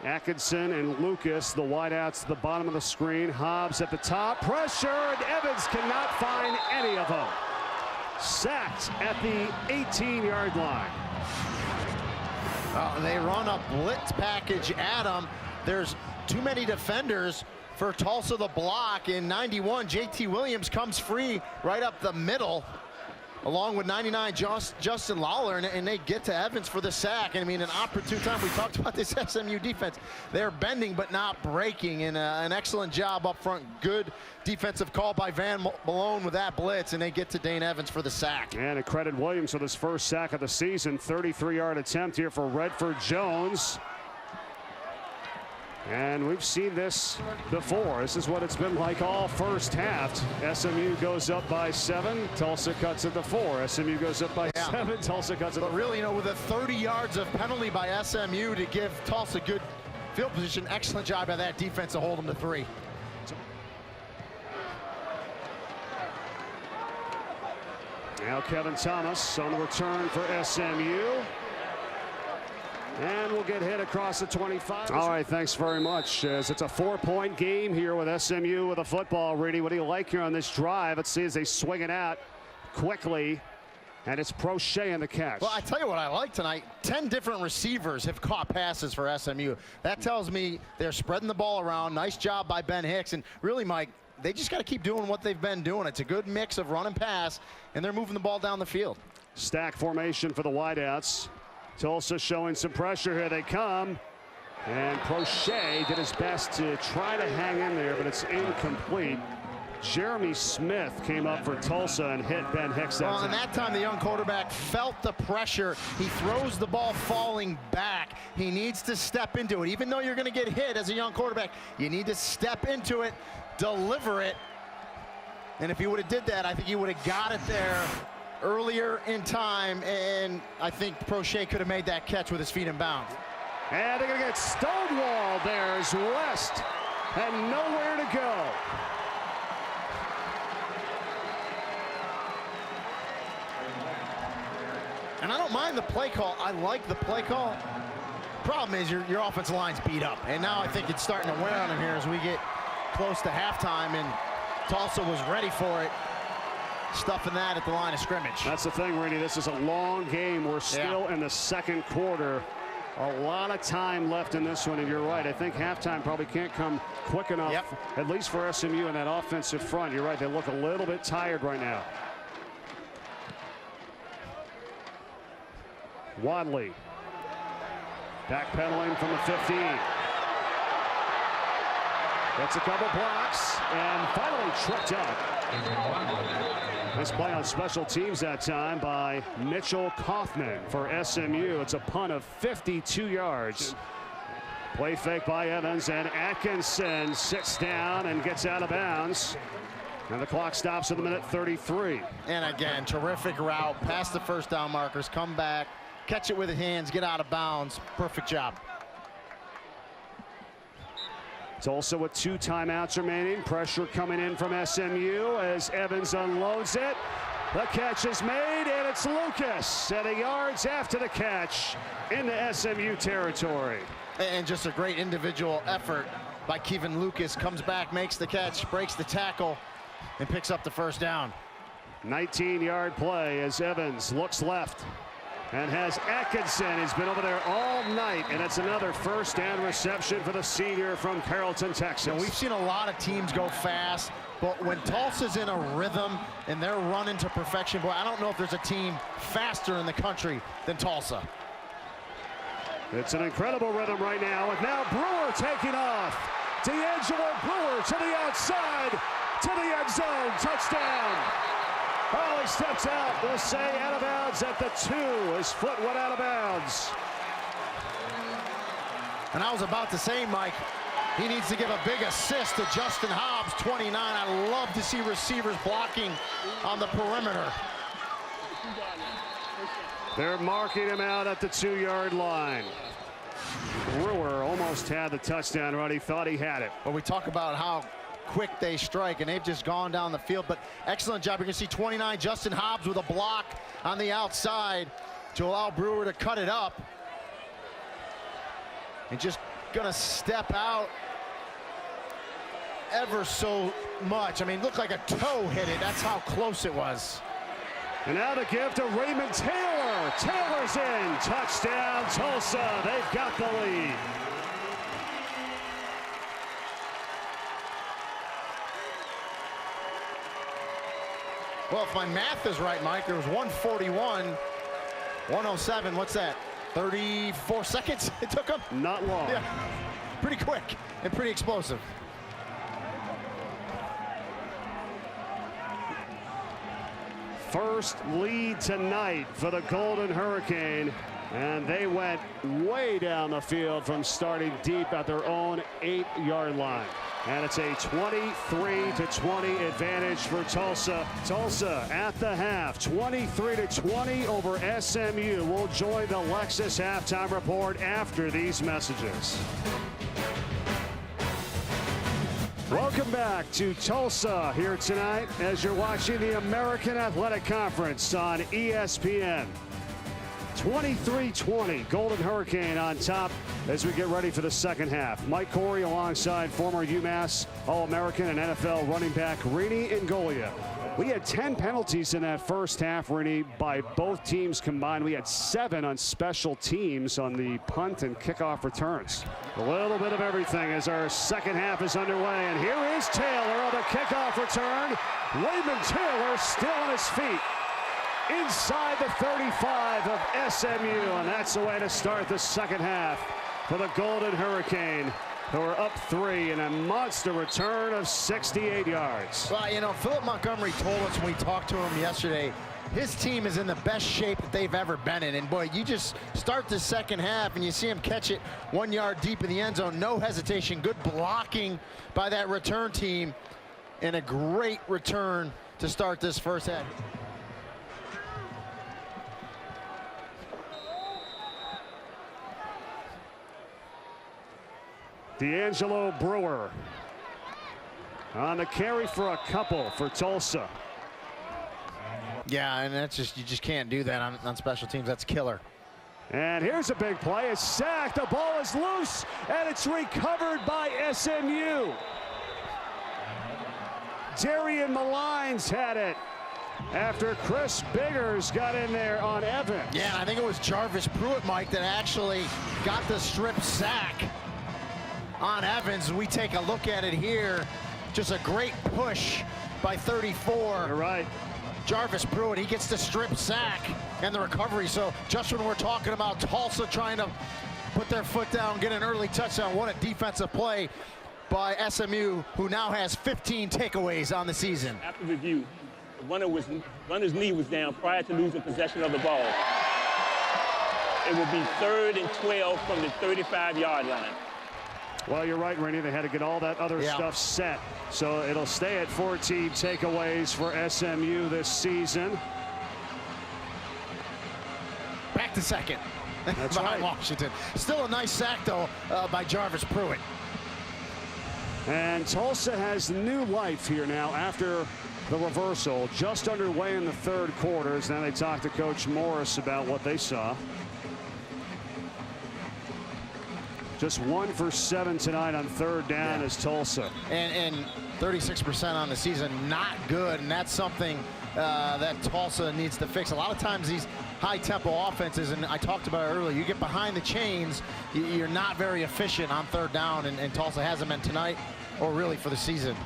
Atkinson and Lucas, the wideouts at the bottom of the screen. Hobbs at the top. Pressure, and Evans cannot find any of them. Sacked at the 18-yard line. They run a blitz package at him. There's too many defenders for Tulsa to block. In 91, JT Williams comes free right up the middle, along with 99 Justin Lawler, and they get to Evans for the sack. And I mean, an opportune time. We talked about this SMU defense. They're bending but not breaking, and an excellent job up front. Good defensive call by Van Malone with that blitz, and they get to Dane Evans for the sack. And it credit Williams with his first sack of the season. 33-yard attempt here for Redford Jones. And we've seen this before. This is what it's been like all first half. SMU goes up by 7. Tulsa cuts it to 4. SMU goes up by 7. Tulsa cuts it to 4. But really, you know, with the 30 yards of penalty by SMU to give Tulsa good field position, excellent job by that defense to hold them to 3. Now Kevin Thomas on the return for SMU. And we'll get hit across the 25. All right, thanks very much. As it's a 4-point game here with SMU with a football. Rudy, what do you like here on this drive? Let's see as they swing it out quickly. And it's Prochet in the catch. Well, I tell you what I like tonight. 10 different receivers have caught passes for SMU. That tells me they're spreading the ball around. Nice job by Ben Hicks. And really, Mike, they just got to keep doing what they've been doing. It's a good mix of run and pass, and they're moving the ball down the field. Stack formation for the wideouts. Tulsa showing some pressure. Here they come. And Prochet did his best to try to hang in there, but it's incomplete. Jeremy Smith came up for Tulsa and hit Ben Hicks that time. And that time the young quarterback felt the pressure. He throws the ball falling back. He needs to step into it. Even though you're going to get hit as a young quarterback, you need to step into it, deliver it. And if he would have did that, I think he would have got it there earlier in time, and I think Prochet could have made that catch with his feet in bounds. And they're going to get stonewalled there as West had nowhere to go. And I don't mind the play call. I like the play call. Problem is your offensive line's beat up, and now I think it's starting to wear on him here as we get close to halftime, and Tulsa was ready for it. Stuffing that at the line of scrimmage. That's the thing, Randy. This is a long game. We're still in the second quarter. A lot of time left in this one, and you're right. I think halftime probably can't come quick enough, at least for SMU in that offensive front. You're right. They look a little bit tired right now. Wadley backpedaling from the 15. Gets a couple blocks and finally tripped up. Nice play on special teams that time by Mitchell Kaufman for SMU. It's a punt of 52 yards. Play fake by Evans, and Atkinson sits down and gets out of bounds. And the clock stops at the minute 33. And again, terrific route past the first down markers, come back, catch it with the hands, get out of bounds. Perfect job. Tulsa with 2 timeouts remaining. Pressure coming in from SMU as Evans unloads it. The catch is made, and it's Lucas at 1 yards after the catch into SMU territory. And just a great individual effort by Kevin Lucas. Comes back, makes the catch, breaks the tackle, and picks up the first down. 19-yard play as Evans looks left and has Atkinson. He's been over there all night, and it's another first down reception for the senior from Carrollton, Texas. And we've seen a lot of teams go fast, but when Tulsa's in a rhythm and they're running to perfection, boy, I don't know if there's a team faster in the country than Tulsa. It's an incredible rhythm right now, with now Brewer taking off. D'Angelo Brewer to the outside, to the end zone, touchdown. Oh, he steps out. We'll say out of bounds at the 2. His foot went out of bounds. And I was about to say, Mike, he needs to give a big assist to Justin Hobbs, 29. I love to see receivers blocking on the perimeter. They're marking him out at the 2-yard line. Brewer almost had the touchdown run. He thought he had it. But we talk about how quick they strike, and they've just gone down the field. But excellent job. You're going to see 29, Justin Hobbs with a block on the outside to allow Brewer to cut it up. And just going to step out ever so much. I mean, looked like a toe hit it. That's how close it was. And now the give to Raymond Taylor. Taylor's in. Touchdown, Tulsa. They've got the lead. Well, if my math is right, Mike, there was 141, 107. What's that? 34 seconds it took him? Not long. Yeah, pretty quick and pretty explosive. First lead tonight for the Golden Hurricane, and they went way down the field from starting deep at their own 8-yard line. And it's a 23-20 advantage for Tulsa. Tulsa at the half, 23-20 over SMU. We'll join the Lexus halftime report after these messages. Welcome back to Tulsa here tonight as you're watching the American Athletic Conference on ESPN. 23-20, Golden Hurricane on top as we get ready for the second half. Mike Corey alongside former UMass All-American and NFL running back Rini Ingoglia. We had 10 penalties in that first half, Rini, by both teams combined. We had 7 on special teams on the punt and kickoff returns. A little bit of everything as our second half is underway. And here is Taylor on the kickoff return. Raymond Taylor still on his feet inside the 35 of SMU. And that's the way to start the second half for the Golden Hurricane, who are up 3 in a monster return of 68 yards. Well, you know, Philip Montgomery told us when we talked to him yesterday, his team is in the best shape that they've ever been in. And boy, you just start the second half and you see him catch it 1 yard deep in the end zone. No hesitation. Good blocking by that return team. And a great return to start this first half. D'Angelo Brewer on the carry for a couple for Tulsa. Yeah, and that's just, you just can't do that on special teams. That's killer. And here's a big play. It's sacked. The ball is loose, and it's recovered by SMU. Darian Malines had it after Chris Biggers got in there on Evans. Yeah, I think it was Jarvis Pruitt, Mike, that actually got the strip sack on Evans. We take a look at it here. Just a great push by 34. You're right. Jarvis Pruitt, he gets the strip sack and the recovery. So just when we're talking about Tulsa trying to put their foot down, get an early touchdown, what a defensive play by SMU, who now has 15 takeaways on the season. After review, the runner's knee was down prior to losing possession of the ball. It will be 3rd and 12 from the 35-yard line. Well, you're right, Rini. They had to get all that other stuff set. So it'll stay at 14 takeaways for SMU this season. Back to second. That's behind right. Washington. Still a nice sack, though, by Jarvis Pruitt. And Tulsa has new life here now after the reversal. Just underway in the third quarter. Now they talked to Coach Morris about what they saw. Just 1 for 7 tonight on third down is Tulsa. And 36% on the season, not good. And that's something that Tulsa needs to fix. A lot of times these high-tempo offenses, and I talked about it earlier, you get behind the chains, you're not very efficient on third down, and Tulsa hasn't been tonight or really for the season.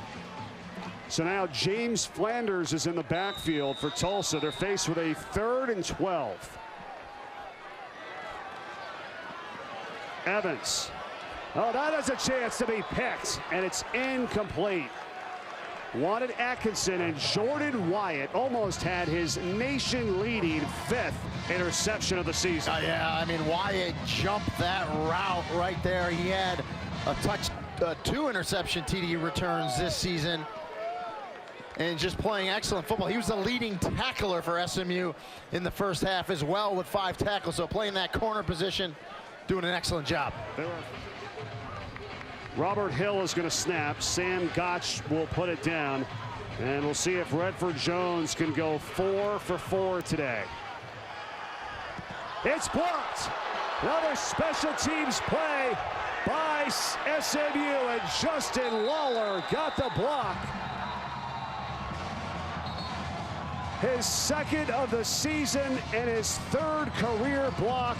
So now James Flanders is in the backfield for Tulsa. They're faced with a 3rd and 12. Evans. Oh, that has a chance to be picked, and it's incomplete. Wanted Atkinson, and Jordan Wyatt almost had his nation-leading 5th interception of the season. Yeah, I mean, Wyatt jumped that route right there. He had a 2 interception TD returns this season, and just playing excellent football. He was the leading tackler for SMU in the first half as well with 5 tackles, so playing that corner position, doing an excellent job. Robert Hill is going to snap. Sam Gotch will put it down. And we'll see if Redford Jones can go 4 for 4 today. It's blocked. Another special teams play by SMU, and Justin Lawler got the block. His 2nd of the season and his 3rd career block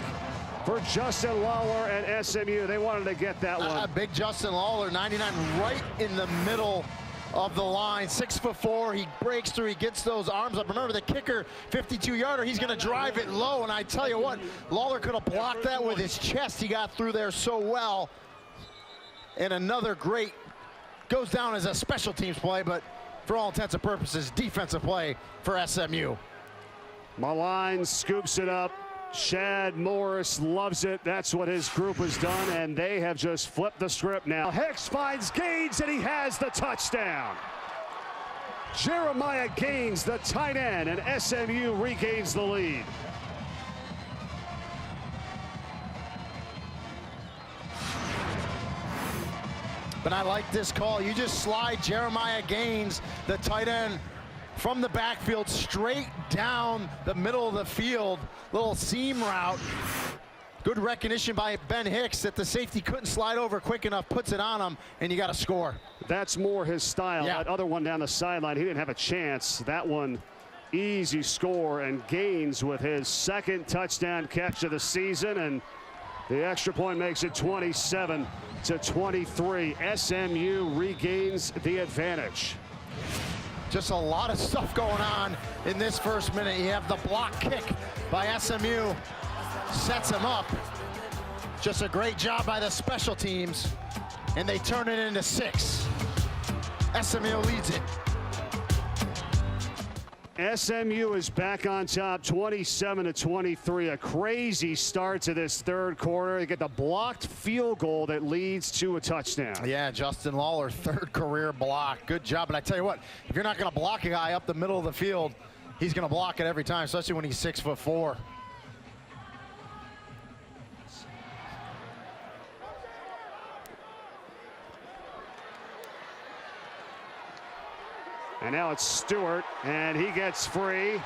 for Justin Lawler and SMU. They wanted to get that one. Big Justin Lawler, 99, right in the middle of the line. 6'4", he breaks through, he gets those arms up. Remember the kicker, 52-yarder, he's gonna drive it low, and I tell you what, Lawler could have blocked that with his chest. He got through there so well. And another great, goes down as a special teams play, but for all intents and purposes, defensive play for SMU. Malign scoops it up. Shad Morris loves it. That's what his group has done, and they have just flipped the script now. Hicks finds Gaines, and he has the touchdown. Jeremiah Gaines, the tight end, and SMU regains the lead. But I like this call. You just slide Jeremiah Gaines, the tight end, from the backfield straight down the middle of the field. Little seam route. Good recognition by Ben Hicks that the safety couldn't slide over quick enough, puts it on him, and you got to score. That's more his style. Yeah. That other one down the sideline, he didn't have a chance. That one, easy score, and Gaines with his 2nd touchdown catch of the season, and the extra point makes it 27-23. SMU regains the advantage. Just a lot of stuff going on in this first minute. You have the block kick by SMU, sets him up. Just a great job by the special teams, and they turn it into 6. SMU leads it. SMU is back on top, 27-23. A crazy start to this 3rd quarter. They get the blocked field goal that leads to a touchdown. Yeah, Justin Lawler, 3rd career block. Good job. But I tell you what, if you're not going to block a guy up the middle of the field, he's going to block it every time, especially when he's 6'4". And now it's Stewart, and he gets free.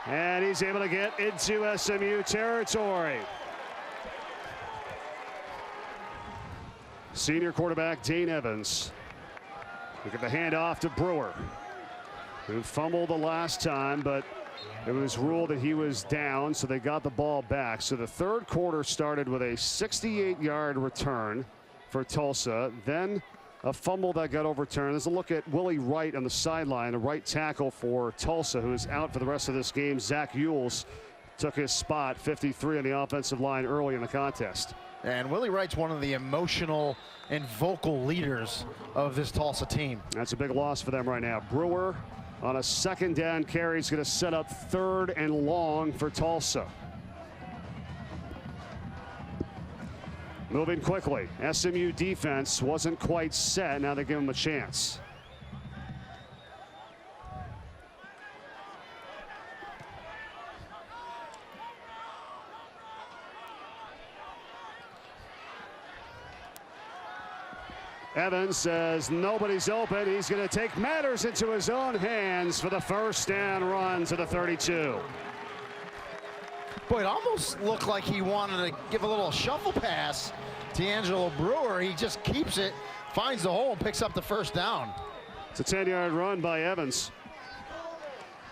And he's able to get into SMU territory. Senior quarterback Dane Evans. Look at the handoff to Brewer, who fumbled the last time, but it was ruled that he was down, so they got the ball back. So the 3rd quarter started with a 68-yard return for Tulsa. Then a fumble that got overturned. There's a look at Willie Wright on the sideline, the right tackle for Tulsa, who is out for the rest of this game. Zach Ewells took his spot, 53 on the offensive line early in the contest. And Willie Wright's one of the emotional and vocal leaders of this Tulsa team. That's a big loss for them right now. Brewer on a 2nd down carry is going to set up 3rd and long for Tulsa. Moving quickly. SMU defense wasn't quite set. Now they give them a chance. Evans says nobody's open. He's going to take matters into his own hands for the 1st down run to the 32. Boy, it almost looked like he wanted to give a little shuffle pass to Angelo Brewer. He just keeps it, finds the hole, and picks up the 1st down. It's a 10-yard run by Evans.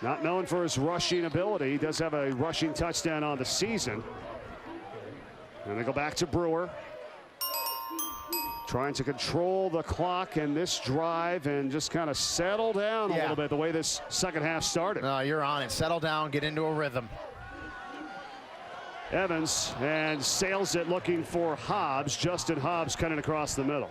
Not known for his rushing ability. He does have a rushing touchdown on the season. And they go back to Brewer. Trying to control the clock in this drive and just kind of settle down a little bit the way this 2nd half started. No, you're on it. Settle down, get into a rhythm. Evans and sails it looking for Hobbs. Justin Hobbs cutting across the middle.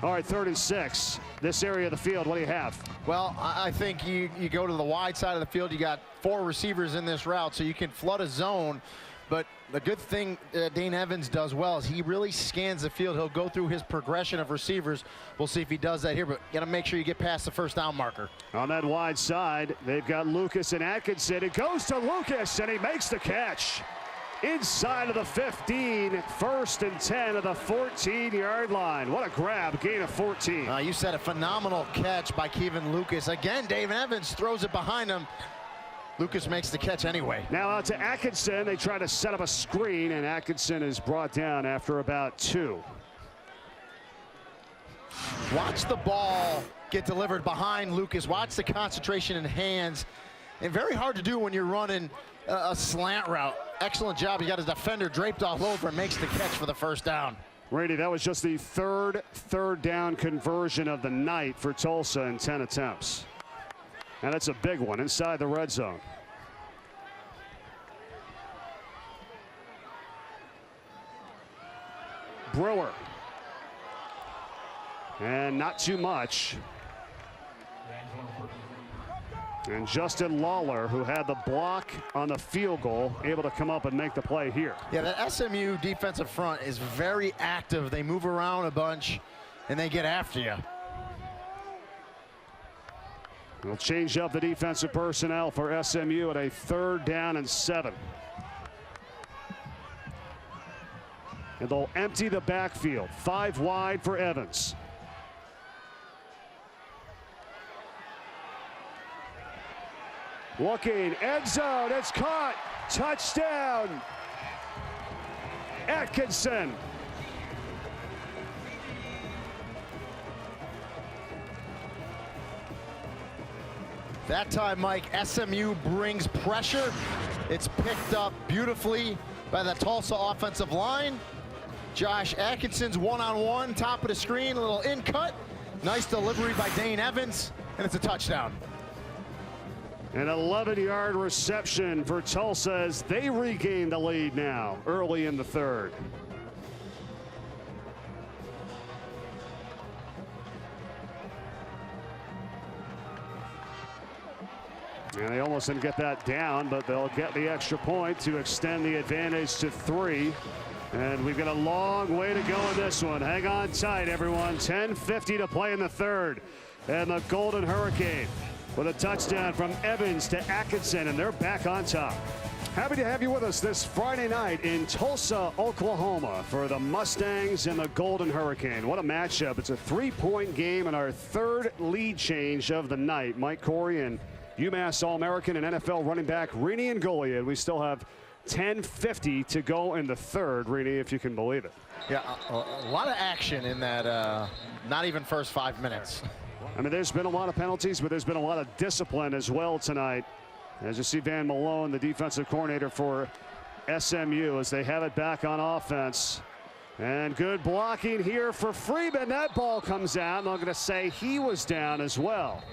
All right, 3rd and 6. This area of the field, what do you have? Well, I think you go to the wide side of the field. You got 4 receivers in this route, so you can flood a zone. But the good thing Dane Evans does well is he really scans the field. He'll go through his progression of receivers. We'll see if he does that here, but you got to make sure you get past the first down marker. On that wide side, they've got Lucas and Atkinson. It goes to Lucas, and he makes the catch. Inside of the 15, 1st and 10 of the 14-yard line. What a grab, gain of 14. You said a phenomenal catch by Kevin Lucas. Again, Dave Evans throws it behind him. Lucas makes the catch anyway. Now out to Atkinson. They try to set up a screen, and Atkinson is brought down after about 2. Watch the ball get delivered behind Lucas. Watch the concentration in hands. And very hard to do when you're running a slant route. Excellent job. You got his defender draped all over and makes the catch for the first down. Brady, that was just the third down conversion of the night for Tulsa in 10 attempts. And that's a big one inside the red zone. Brewer. And not too much. And Justin Lawler, who had the block on the field goal, able to come up and make the play here. Yeah, the SMU defensive front is very active. They move around a bunch, and they get after you. They'll change up the defensive personnel for SMU at a 3rd down and 7. And they'll empty the backfield. 5 wide for Evans. Looking, end zone, it's caught. Touchdown. Atkinson. That time, Mike, SMU brings pressure. It's picked up beautifully by the Tulsa offensive line. Josh Atkinson's one-on-one, top of the screen, a little in cut. Nice delivery by Dane Evans, and it's a touchdown. An 11-yard reception for Tulsa as they regain the lead now early in the 3rd. And they almost didn't get that down, but they'll get the extra point to extend the advantage to 3. And we've got a long way to go in this one. Hang on tight, everyone. 10:50 to play in the 3rd. And the Golden Hurricane with a touchdown from Evans to Atkinson, and they're back on top. Happy to have you with us this Friday night in Tulsa, Oklahoma for the Mustangs and the Golden Hurricane. What a matchup. It's a 3-point game and our 3rd lead change of the night. Mike Corey and UMass All-American and NFL running back Rini Ngolia. We still have 10:50 to go in the 3rd, Rini, if you can believe it. Yeah, a lot of action in that not even first 5 minutes. I mean, there's been a lot of penalties, but there's been a lot of discipline as well tonight. As you see Van Malone, the defensive coordinator for SMU, as they have it back on offense. And good blocking here for Freeman. That ball comes out, and I'm going to say he was down as well.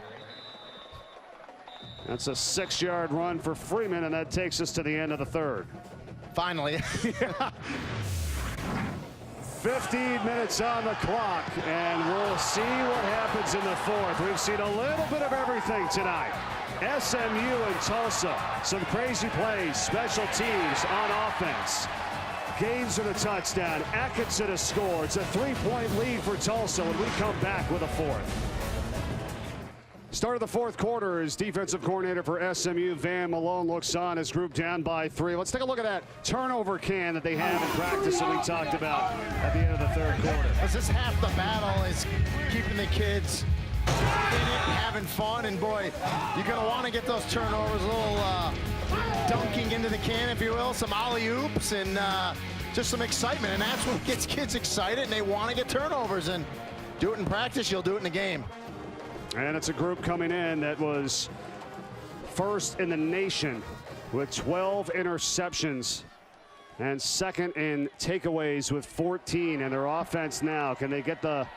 That's a 6-yard run for Freeman, and that takes us to the end of the 3rd. Finally. 15 minutes on the clock, and we'll see what happens in the 4th. We've seen a little bit of everything tonight. SMU and Tulsa, some crazy plays, special teams on offense. Gaines with a touchdown, Atkinson a score. It's a 3-point lead for Tulsa when we come back with a 4th. Start of the 4th quarter as defensive coordinator for SMU, Van Malone, looks on his group down by 3. Let's take a look at that turnover can that they have in practice that we talked about at the end of the 3rd quarter. This is half the battle, is keeping the kids in it, having fun, and boy, you're going to want to get those turnovers, a little dunking into the can, if you will, some alley-oops, and just some excitement, and that's what gets kids excited, and they want to get turnovers, and do it in practice, you'll do it in the game. And it's a group coming in that was 1st in the nation with 12 interceptions and 2nd in takeaways with 14. And their offense now, can they get the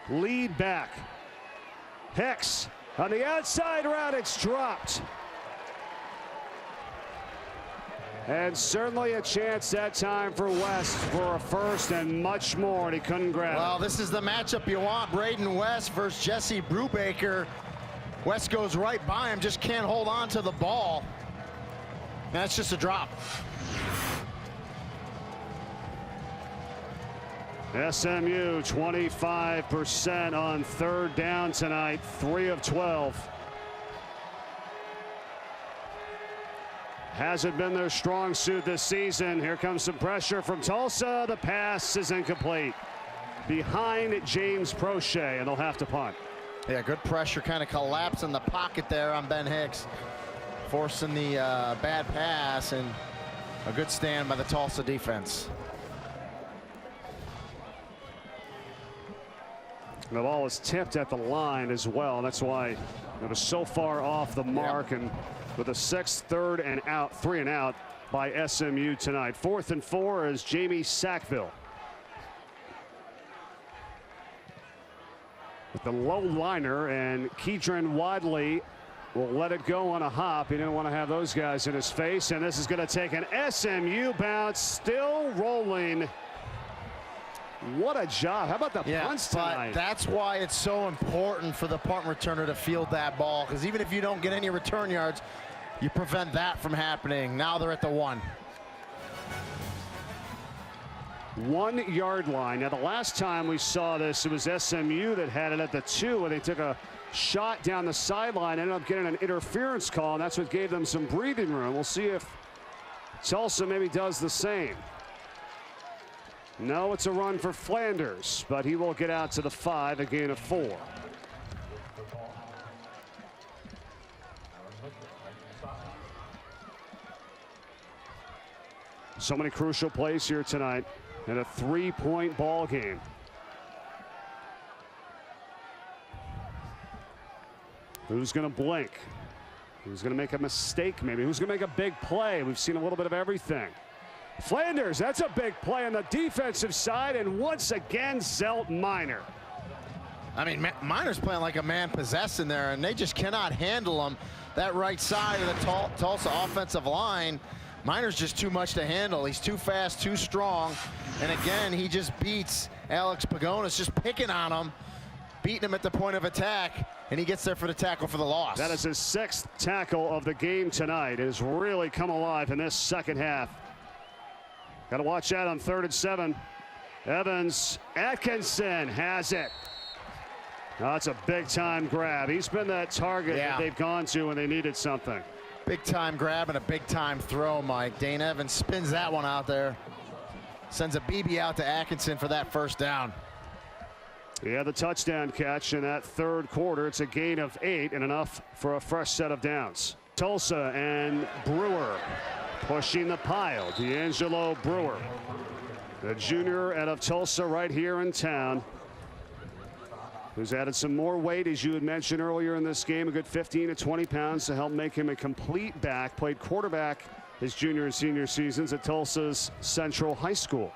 lead back? Hicks on the outside route, it's dropped. And certainly a chance that time for West for a first and much more, and he couldn't grab it. Well, this is the matchup you want. Braden West versus Jesse Brubaker. West goes right by him, just can't hold on to the ball. That's just a drop. SMU 25% on third down tonight, 3 of 12. Hasn't been their strong suit this season. Here comes some pressure from Tulsa. The pass is incomplete. Behind James Prochet, and they'll have to punt. Yeah, good pressure, kind of collapse in the pocket there on Ben Hicks, forcing the bad pass, and a good stand by the Tulsa defense. The ball was tipped at the line as well. That's why it was so far off the mark. Yep. And with a 6th, 3rd and out, 3 and out by SMU tonight. 4th and 4 is Jamie Sackville. With the low liner, and Keedron Wadley will let it go on a hop. He didn't want to have those guys in his face, and this is going to take an SMU bounce, still rolling. What a job. How about the punts tonight? But that's why it's so important for the punt returner to field that ball, because even if you don't get any return yards, you prevent that from happening. Now they're at the 1. 1 yard line. Now, the last time we saw this, it was SMU that had it at the 2, where they took a shot down the sideline, ended up getting an interference call, and that's what gave them some breathing room. We'll see if Tulsa maybe does the same. No, it's a run for Flanders, but he will get out to the 5, a gain of 4. So many crucial plays here tonight in a 3-point ball game. Who's going to blink? Who's going to make a mistake maybe? Who's going to make a big play? We've seen a little bit of everything. Flanders, that's a big play on the defensive side, and once again, Zelt Minor. I mean, Minor's playing like a man possessed in there, and they just cannot handle him. That right side of the Tulsa offensive line, Minor's just too much to handle. He's too fast, too strong, and again, he just beats Alex Pagonis, just picking on him, beating him at the point of attack, and he gets there for the tackle for the loss. That is his 6th tackle of the game tonight. It has really come alive in this second half. Got to watch out on 3rd and 7. Evans Atkinson has it. Oh, that's a big time grab. He's been that target that they've gone to when they needed something. Big time grab and a big time throw, Mike. Dane Evans spins that one out there. Sends a BB out to Atkinson for that 1st down. Yeah, the touchdown catch in that 3rd quarter. It's a gain of 8 and enough for a fresh set of downs. Tulsa and Brewer pushing the pile. D'Angelo Brewer, the junior out of Tulsa right here in town, who's added some more weight, as you had mentioned earlier in this game, a good 15 to 20 pounds to help make him a complete back. Played quarterback his junior and senior seasons at Tulsa's Central High School.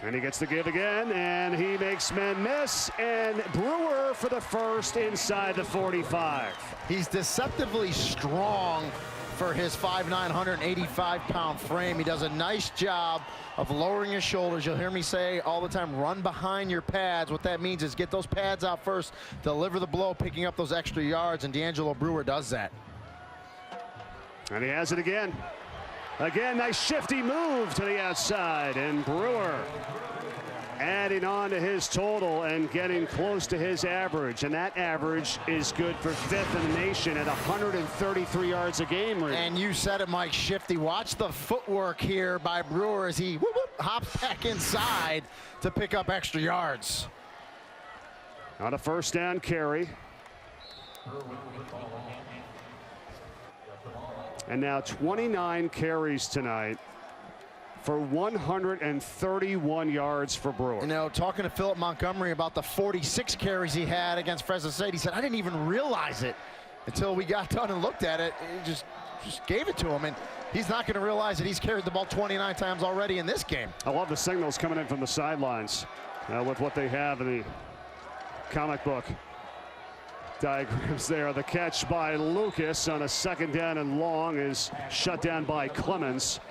And he gets the give again, and he makes men miss, and Brewer for the first inside the 45. He's deceptively strong for his 5'9", 185-pound frame. He does a nice job of lowering his shoulders. You'll hear me say all the time, run behind your pads. What that means is get those pads out first, deliver the blow, picking up those extra yards, and D'Angelo Brewer does that. And he has it again. Again, nice shifty move to the outside, and Brewer adding on to his total and getting close to his average, and that average is good for 5th in the nation at 133 yards a game. And you said it, Mike, shifty. Watch the footwork here by Brewer as he hops back inside to pick up extra yards. On a 1st down carry. And now 29 carries tonight for 131 yards for Brewer. You know, talking to Philip Montgomery about the 46 carries he had against Fresno State, he said, I didn't even realize it until we got done and looked at it. He just gave it to him, and he's not going to realize that he's carried the ball 29 times already in this game. I love the signals coming in from the sidelines with what they have in the comic book. diagrams there. The catch by Lucas on a 2nd down and long is shut down by Clemens.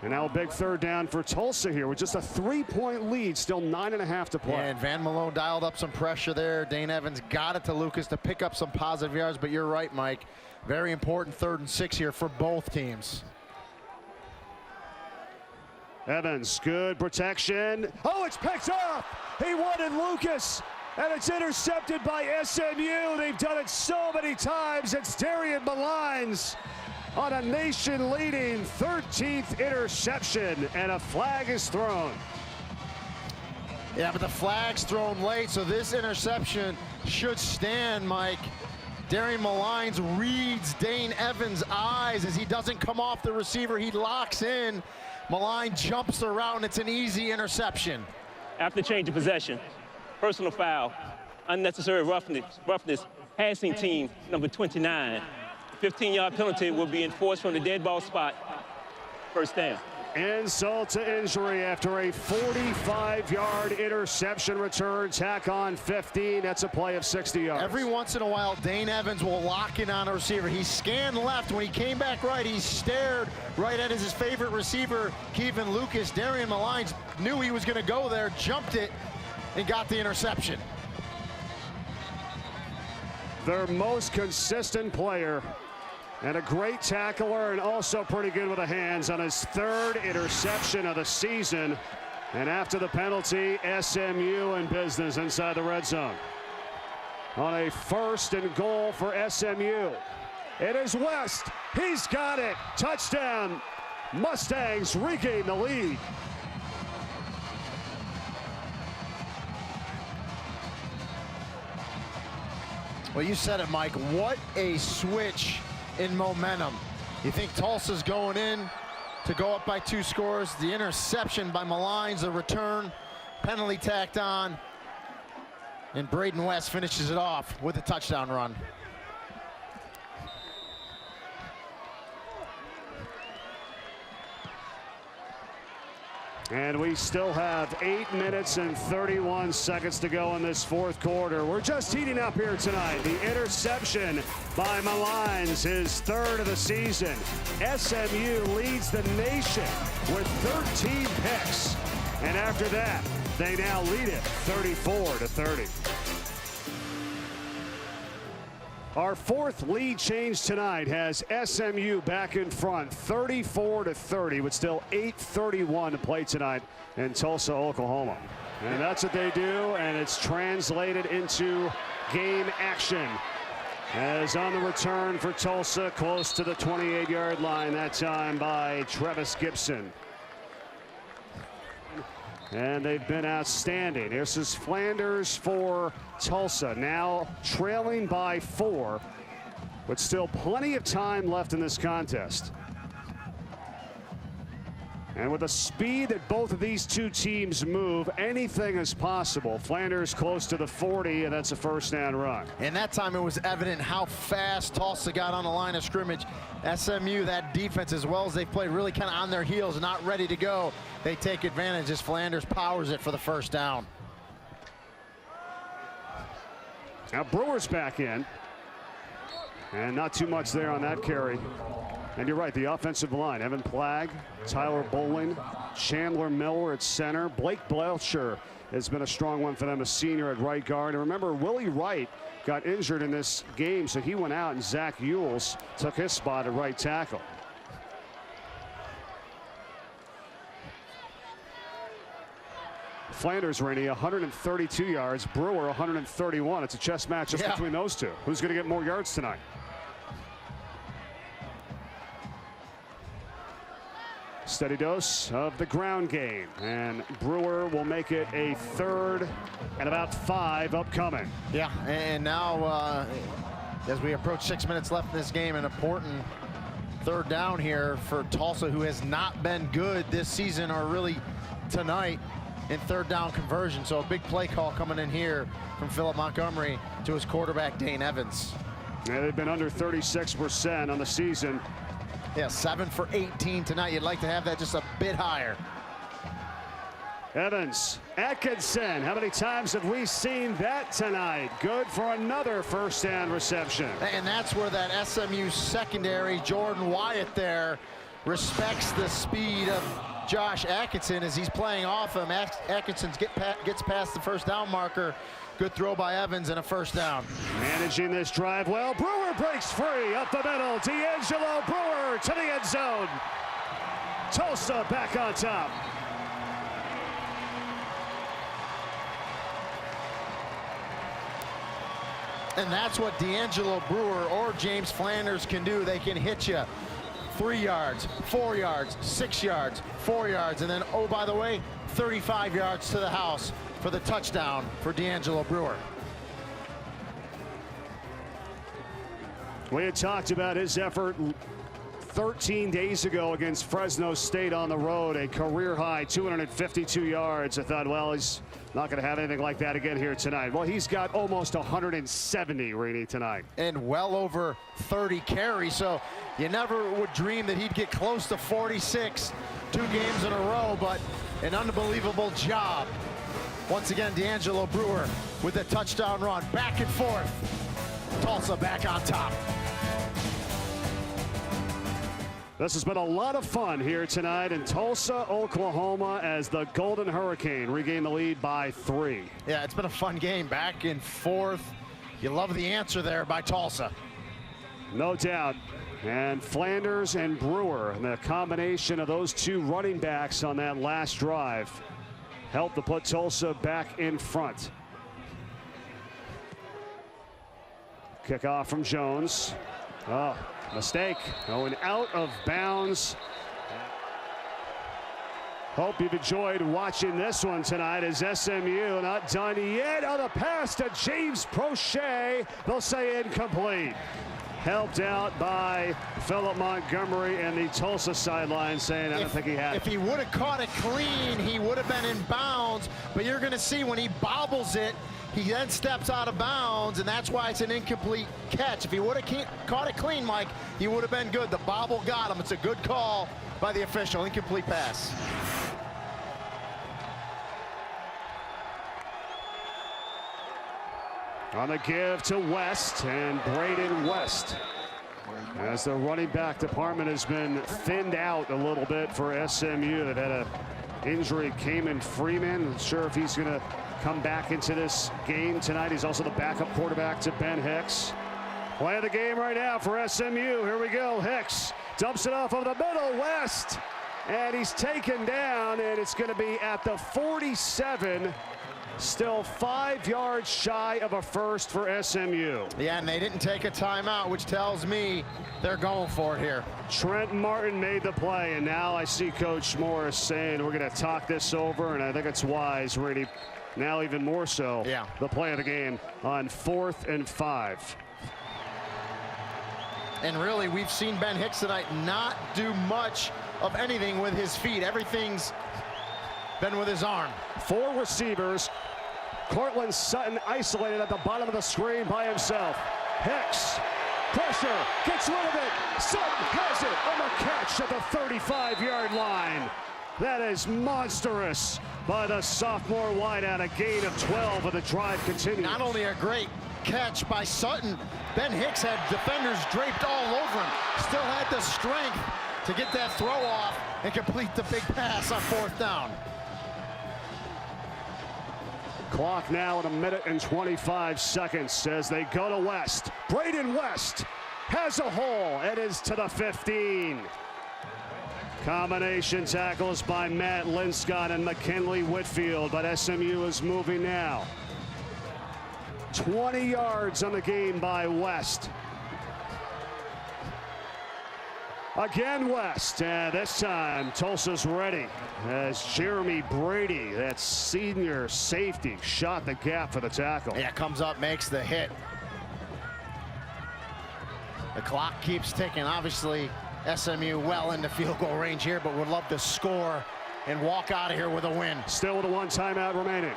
And now a big 3rd down for Tulsa here with just a 3-point lead, still 9.5 to play. And Van Malone dialed up some pressure there. Dane Evans got it to Lucas to pick up some positive yards, but you're right, Mike. Very important 3rd and 6 here for both teams. Evans, good protection. Oh, it's picked up. He wanted Lucas, and it's intercepted by SMU. They've done it so many times. It's Darian Malines on a nation-leading 13th interception, and a flag is thrown. Yeah, but the flag's thrown late, so this interception should stand, Mike. Darian Malines reads Dane Evans' eyes as he doesn't come off the receiver. He locks in. Maline jumps the route, and it's an easy interception. After change of possession, personal foul, unnecessary roughness, passing team number 29. 15-yard penalty will be enforced from the dead ball spot. 1st down. Insult to injury after a 45-yard interception return. Tack on 15. That's a play of 60 yards. Every once in a while, Dane Evans will lock in on a receiver. He scanned left. When he came back right, he stared right at his favorite receiver, Kevin Lucas. Darian Malines knew he was going to go there, jumped it, and got the interception. Their most consistent player, and a great tackler, and also pretty good with the hands on his 3rd interception of the season. And after the penalty, SMU in business inside the red zone. On a 1st and goal for SMU. It is West. He's got it. Touchdown. Mustangs regain the lead. Well, you said it, Mike. What a switch in momentum. You think Tulsa's going in to go up by 2 scores. The interception by Malines, the return, penalty tacked on, and Braden West finishes it off with a touchdown run. And we still have 8 minutes and 31 seconds to go in this 4th quarter. We're just heating up here tonight. The interception by Malines, his 3rd of the season. SMU leads the nation with 13 picks. And after that, they now lead it 34-30. Our 4th lead change tonight has SMU back in front, 34-30, with still 8:31 to play tonight in Tulsa, Oklahoma. And that's what they do, and it's translated into game action. As on the return for Tulsa, close to the 28-yard line, that time by Travis Gibson. And they've been outstanding. This is Flanders for Tulsa, now trailing by 4, but still plenty of time left in this contest. And with the speed that both of these 2 teams move, anything is possible. Flanders close to the 40, and that's a 1st down run. And that time it was evident how fast Tulsa got on the line of scrimmage. SMU, that defense, as well as they've played really kind of on their heels and not ready to go, they take advantage as Flanders powers it for the 1st down. Now Brewer's back in, and not too much there on that carry. And you're right, the offensive line, Evan Plagg, Tyler Bowling, Chandler Miller at center. Blake Belcher has been a strong one for them, a senior at right guard. And remember, Willie Wright got injured in this game, so he went out, and Zach Ewells took his spot at right tackle. Flanders, Rainey, 132 yards. Brewer, 131. It's a chess match just between those 2. Who's going to get more yards tonight? Steady dose of the ground game, and Brewer will make it a 3rd and about 5 upcoming. Yeah, and now as we approach 6 minutes left in this game, an important 3rd down here for Tulsa, who has not been good this season or really tonight in 3rd down conversion. So a big play call coming in here from Philip Montgomery to his quarterback, Dane Evans. Yeah, they've been under 36% on the season. Yeah, 7 for 18 tonight. You'd like to have that just a bit higher. Evans, Atkinson. How many times have we seen that tonight? Good for another first down reception. And that's where that SMU secondary, Jordan Wyatt there, respects the speed of Josh Atkinson as he's playing off him. Atkinson gets past the first down marker. Good throw by Evans and a first down. Managing this drive well. Brewer breaks free up the middle. D'Angelo Brewer to the end zone. Tulsa back on top. And that's what D'Angelo Brewer or James Flanders can do. They can hit you 3 yards, 4 yards, 6 yards, 4 yards, and then, oh, by the way, 35 yards to the house for the touchdown for D'Angelo Brewer. We had talked about his effort 13 days ago against Fresno State on the road, a career high 252 yards. I thought, well, he's not going to have anything like that again here tonight. Well, he's got almost 170, Reedy, tonight. And well over 30 carries, so you never would dream that he'd get close to 46 2 games in a row, but an unbelievable job. Once again, D'Angelo Brewer with a touchdown run, back and forth. Tulsa back on top. This has been a lot of fun here tonight in Tulsa, Oklahoma, as the Golden Hurricane regain the lead by 3. Yeah, it's been a fun game, back and forth. You love the answer there by Tulsa. No doubt. And Flanders and Brewer, and the combination of those two running backs on that last drive helped to put Tulsa back in front. Kickoff from Jones. Oh, mistake. Going out of bounds. Hope you've enjoyed watching this one tonight as SMU not done yet on the pass to James Prochet. They'll say incomplete. Helped out by Philip Montgomery and the Tulsa sideline saying, I don't think he had it. If he would have caught it clean, he would have been in bounds. But you're going to see when he bobbles it, he then steps out of bounds, and that's why it's an incomplete catch. If he would have caught it clean, Mike, he would have been good. The bobble got him. It's a good call by the official. Incomplete pass. On the give to West, and Braden West. As the running back department has been thinned out a little bit for SMU. They've had an injury, Cayman Freeman. Not sure if he's going to come back into this game tonight. He's also the backup quarterback to Ben Hicks. Playing the game right now for SMU. Here we go. Hicks dumps it off of the middle. West. And he's taken down, and it's going to be at the 47. Still 5 yards shy of a first for SMU. Yeah, and they didn't take a timeout, which tells me they're going for it here. Trent Martin made the play, and now I see Coach Morris saying we're going to talk this over, and I think it's wise, really. Now even more so, yeah. The play of the game on 4th and 5. And really, we've seen Ben Hicks tonight not do much of anything with his feet. Everything's been with his arm. 4 receivers. Cortland Sutton isolated at the bottom of the screen by himself. Hicks, pressure, gets rid of it. Sutton has it on the catch at the 35-yard line. That is monstrous by the sophomore wideout. A gain of 12, and the drive continues. Not only a great catch by Sutton, Ben Hicks had defenders draped all over him. Still had the strength to get that throw off and complete the big pass on 4th down. Clock now at 1 minute and 25 seconds as they go to West. Braden West has a hole. It is to the 15. Combination tackles by Matt Linscott and McKinley Whitfield, but SMU is moving now. 20 yards on the game by West. Again West, and this time Tulsa's ready as Jeremy Brady, that senior safety, shot the gap for the tackle. Yeah, comes up, makes the hit. The clock keeps ticking. Obviously, SMU well into field goal range here, but would love to score and walk out of here with a win. Still with a 1 timeout remaining.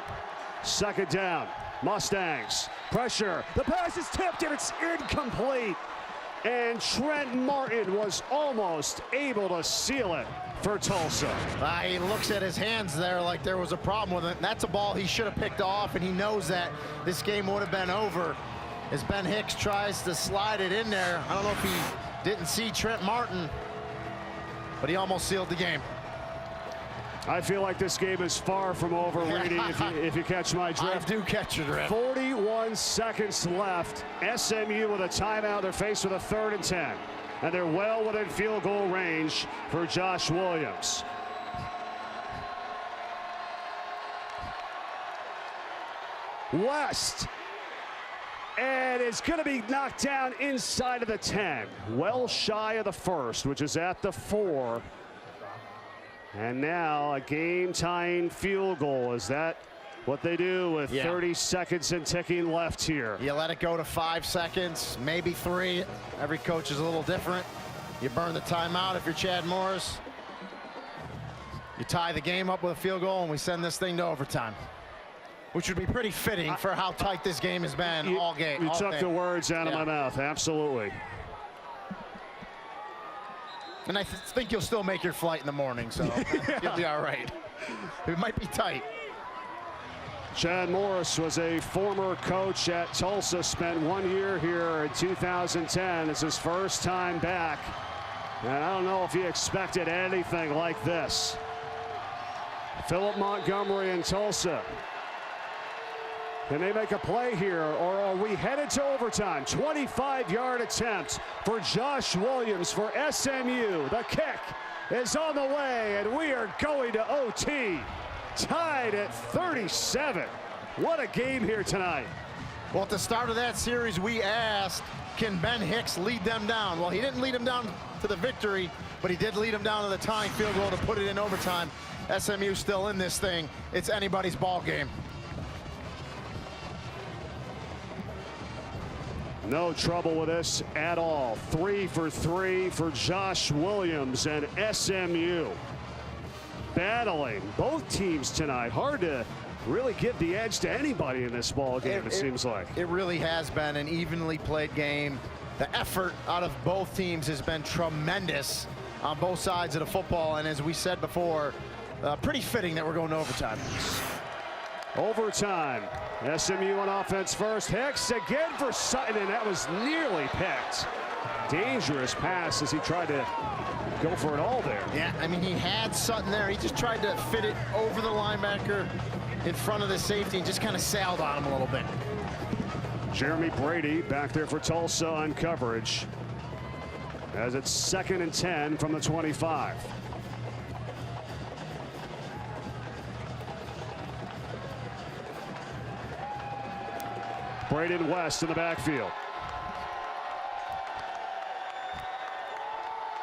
2nd down. Mustangs. Pressure. The pass is tipped and it's incomplete. And Trent Martin was almost able to seal it for Tulsa. He looks at his hands there like there was a problem with it. That's a ball he should have picked off, and he knows that this game would have been over as Ben Hicks tries to slide it in there. I don't know if he didn't see Trent Martin, but he almost sealed the game. I feel like this game is far from over, Reedy, if you catch my drift. I do catch your drift. 41 seconds left. SMU with a timeout. They're faced with a 3rd and 10. And they're well within field goal range for Josh Williams. West. And it's going to be knocked down inside of the 10. Well shy of the first, which is at the 4. And now a game-tying field goal. Is that what they do with 30 seconds and ticking left here? You let it go to 5 seconds, maybe 3. Every coach is a little different. You burn the timeout if you're Chad Morris. You tie the game up with a field goal, and we send this thing to overtime, which would be pretty fitting for how tight this game has been all game. You took the words out of my mouth. Absolutely. And I think you'll still make your flight in the morning, so you'll be all right. It might be tight. Chad Morris was a former coach at Tulsa, spent 1 year here in 2010. It's his first time back. And I don't know if he expected anything like this. Philip Montgomery in Tulsa. Can they make a play here, or are we headed to overtime? 25-yard attempt for Josh Williams for SMU. The kick is on the way, and we are going to OT. Tied at 37. What a game here tonight. Well, at the start of that series, we asked, can Ben Hicks lead them down? Well, he didn't lead them down to the victory, but he did lead them down to the tying field goal to put it in overtime. SMU still in this thing. It's anybody's ball game. No trouble with this at all. 3 for 3 for Josh Williams and SMU. Battling both teams tonight. Hard to really give the edge to anybody in this ball game, it seems like. It really has been an evenly played game. The effort out of both teams has been tremendous on both sides of the football. And as we said before, pretty fitting that we're going to overtime. Overtime. SMU on offense first. Hicks again for Sutton, and that was nearly picked. Dangerous pass as he tried to go for it all there. Yeah, I mean, he had Sutton there. He just tried to fit it over the linebacker in front of the safety and just kind of sailed on him a little bit. Jeremy Brady back there for Tulsa on coverage as it's 2nd and 10 from the 25. Braden West in the backfield.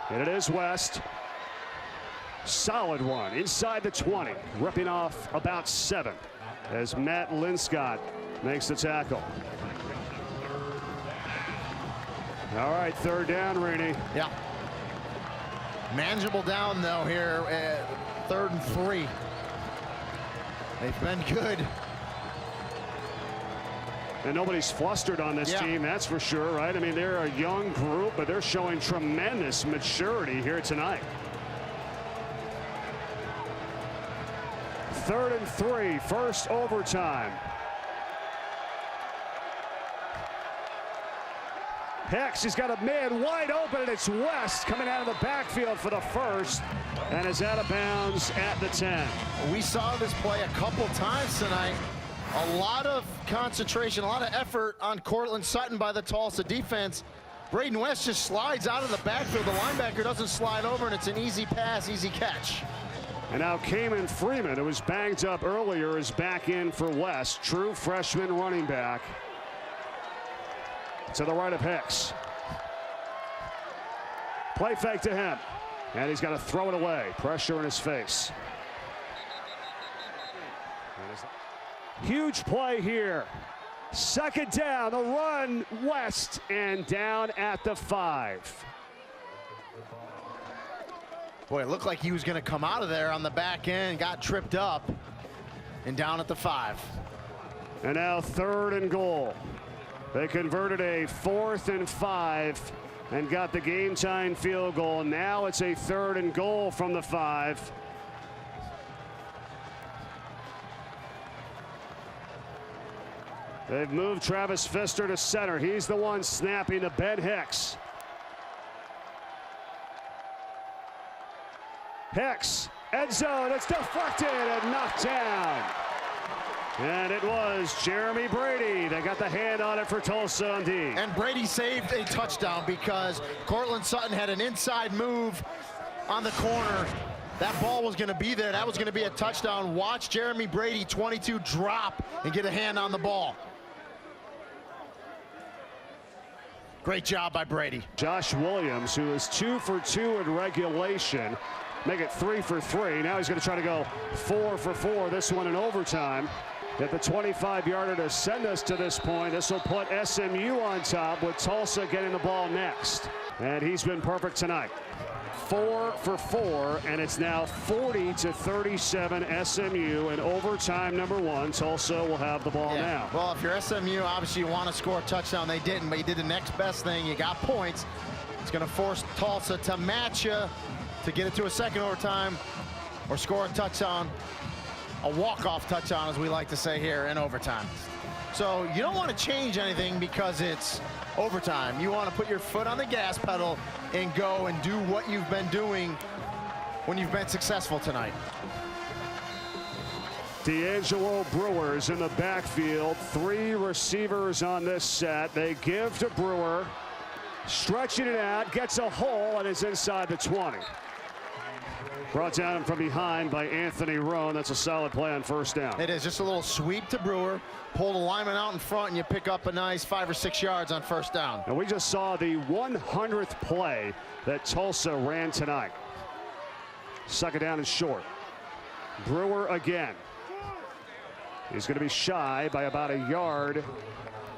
And it is West. Solid one inside the 20, ripping off about 7 as Matt Linscott makes the tackle. All right, 3rd down, Rainey. Yeah. Manageable down, though, here at 3rd and 3. They've been good. And nobody's flustered on this team, that's for sure, right? I mean, they're a young group, but they're showing tremendous maturity here tonight. 3rd and 3, first overtime. Hicks, he's got a man wide open, and it's West coming out of the backfield for the first, and is out of bounds at the 10. We saw this play a couple times tonight. A lot of concentration, a lot of effort on Cortland Sutton by the Tulsa defense. Braden West just slides out of the backfield. The linebacker doesn't slide over, and it's an easy pass, easy catch. And now Kamen Freeman, who was banged up earlier, is back in for West. True freshman running back. To the right of Hicks. Play fake to him. And he's got to throw it away. Pressure in his face. Huge play here. 2nd down, the run West and down at the 5. Boy, it looked like he was going to come out of there on the back end, got tripped up, and down at the 5. And now 3rd and goal. They converted a 4th and 5 and got the game-time field goal. Now it's a 3rd and goal from the 5. They've moved Travis Pfister to center. He's the one snapping to Ben Hicks. Hicks, end zone, it's deflected and knocked down. And it was Jeremy Brady that got the hand on it for Tulsa on D. And Brady saved a touchdown because Cortland Sutton had an inside move on the corner. That ball was going to be there. That was going to be a touchdown. Watch Jeremy Brady, 22, drop and get a hand on the ball. Great job by Brady. Josh Williams, who is 2 for 2 in regulation, make it 3 for 3. Now he's going to try to go 4 for 4, this one in overtime. At the 25-yarder to send us to this point. This will put SMU on top with Tulsa getting the ball next. And he's been perfect tonight. 4 for 4, and it's now 40-37 SMU in overtime number 1. Tulsa will have the ball now. Well, if you're SMU, obviously you want to score a touchdown. They didn't, but you did the next best thing. You got points. It's going to force Tulsa to match you to get it to a second overtime or score a touchdown, a walk-off touchdown, as we like to say here, in overtime. So you don't want to change anything because it's overtime. You want to put your foot on the gas pedal and go and do what you've been doing when you've been successful tonight. D'Angelo Brewer's in the backfield. 3 receivers on this set. They give to Brewer. Stretching it out, gets a hole, and is inside the 20. Brought down from behind by Anthony Roan. That's a solid play on first down. It is just a little sweep to Brewer. Pull the lineman out in front, and you pick up a nice 5 or 6 yards on first down. And we just saw the 100th play that Tulsa ran tonight. 2nd down and short. Brewer again. He's going to be shy by about a yard,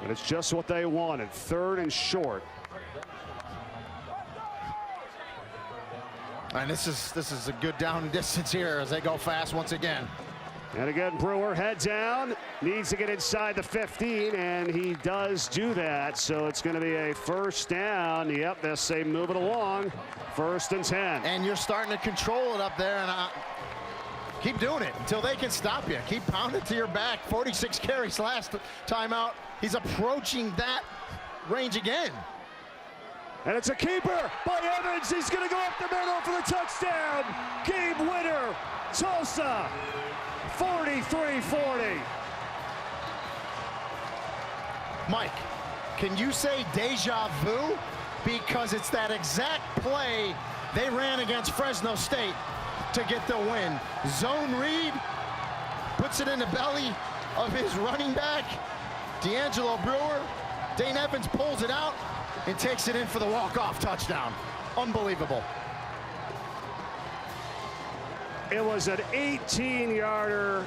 and it's just what they wanted. 3rd and short. And this is a good down distance here as they go fast once again. And again, Brewer head down, needs to get inside the 15, and he does do that. So it's going to be a first down. Yep, they say move it along. 1st and 10. And you're starting to control it up there, and keep doing it until they can stop you. Keep pounding to your back. 46 carries last time out. He's approaching that range again. And it's a keeper by Evans. He's going to go up the middle for the touchdown. Game winner, Tulsa, 43-40. Mike, can you say deja vu? Because it's that exact play they ran against Fresno State to get the win. Zone read, puts it in the belly of his running back, D'Angelo Brewer. Dane Evans pulls it out and takes it in for the walk-off touchdown. Unbelievable. It was an 18-yarder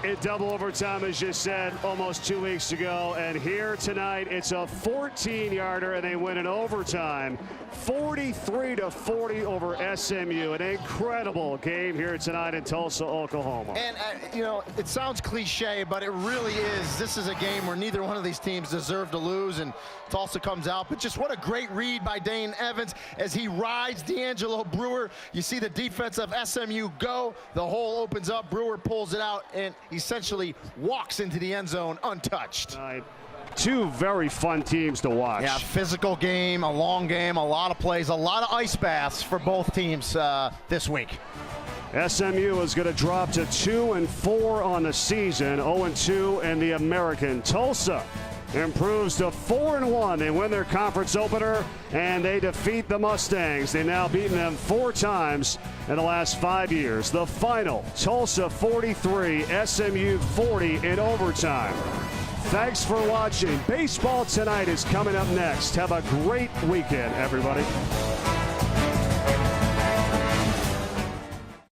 in double overtime, as you said, almost 2 weeks ago. And here tonight, it's a 14-yarder, and they win in overtime. 43-40 over SMU. An incredible game here tonight in Tulsa, Oklahoma. And, you know, it sounds cliche, but it really is. This is a game where neither one of these teams deserve to lose, and Tulsa comes out. But just what a great read by Dane Evans as he rides D'Angelo Brewer. You see the defense of SMU go. The hole opens up. Brewer pulls it out and essentially walks into the end zone untouched. 2 very fun teams to watch. Yeah, physical game, a long game, a lot of plays, a lot of ice baths for both teams this week. SMU is going to drop to 2-4 on the season, 0-2 in the American. Tulsa improves to 4-1. They win their conference opener, and they defeat the Mustangs. They've now beaten them 4 times in the last 5 years. The final, Tulsa 43, SMU 40 in overtime. Thanks for watching. Baseball tonight is coming up next. Have a great weekend, everybody.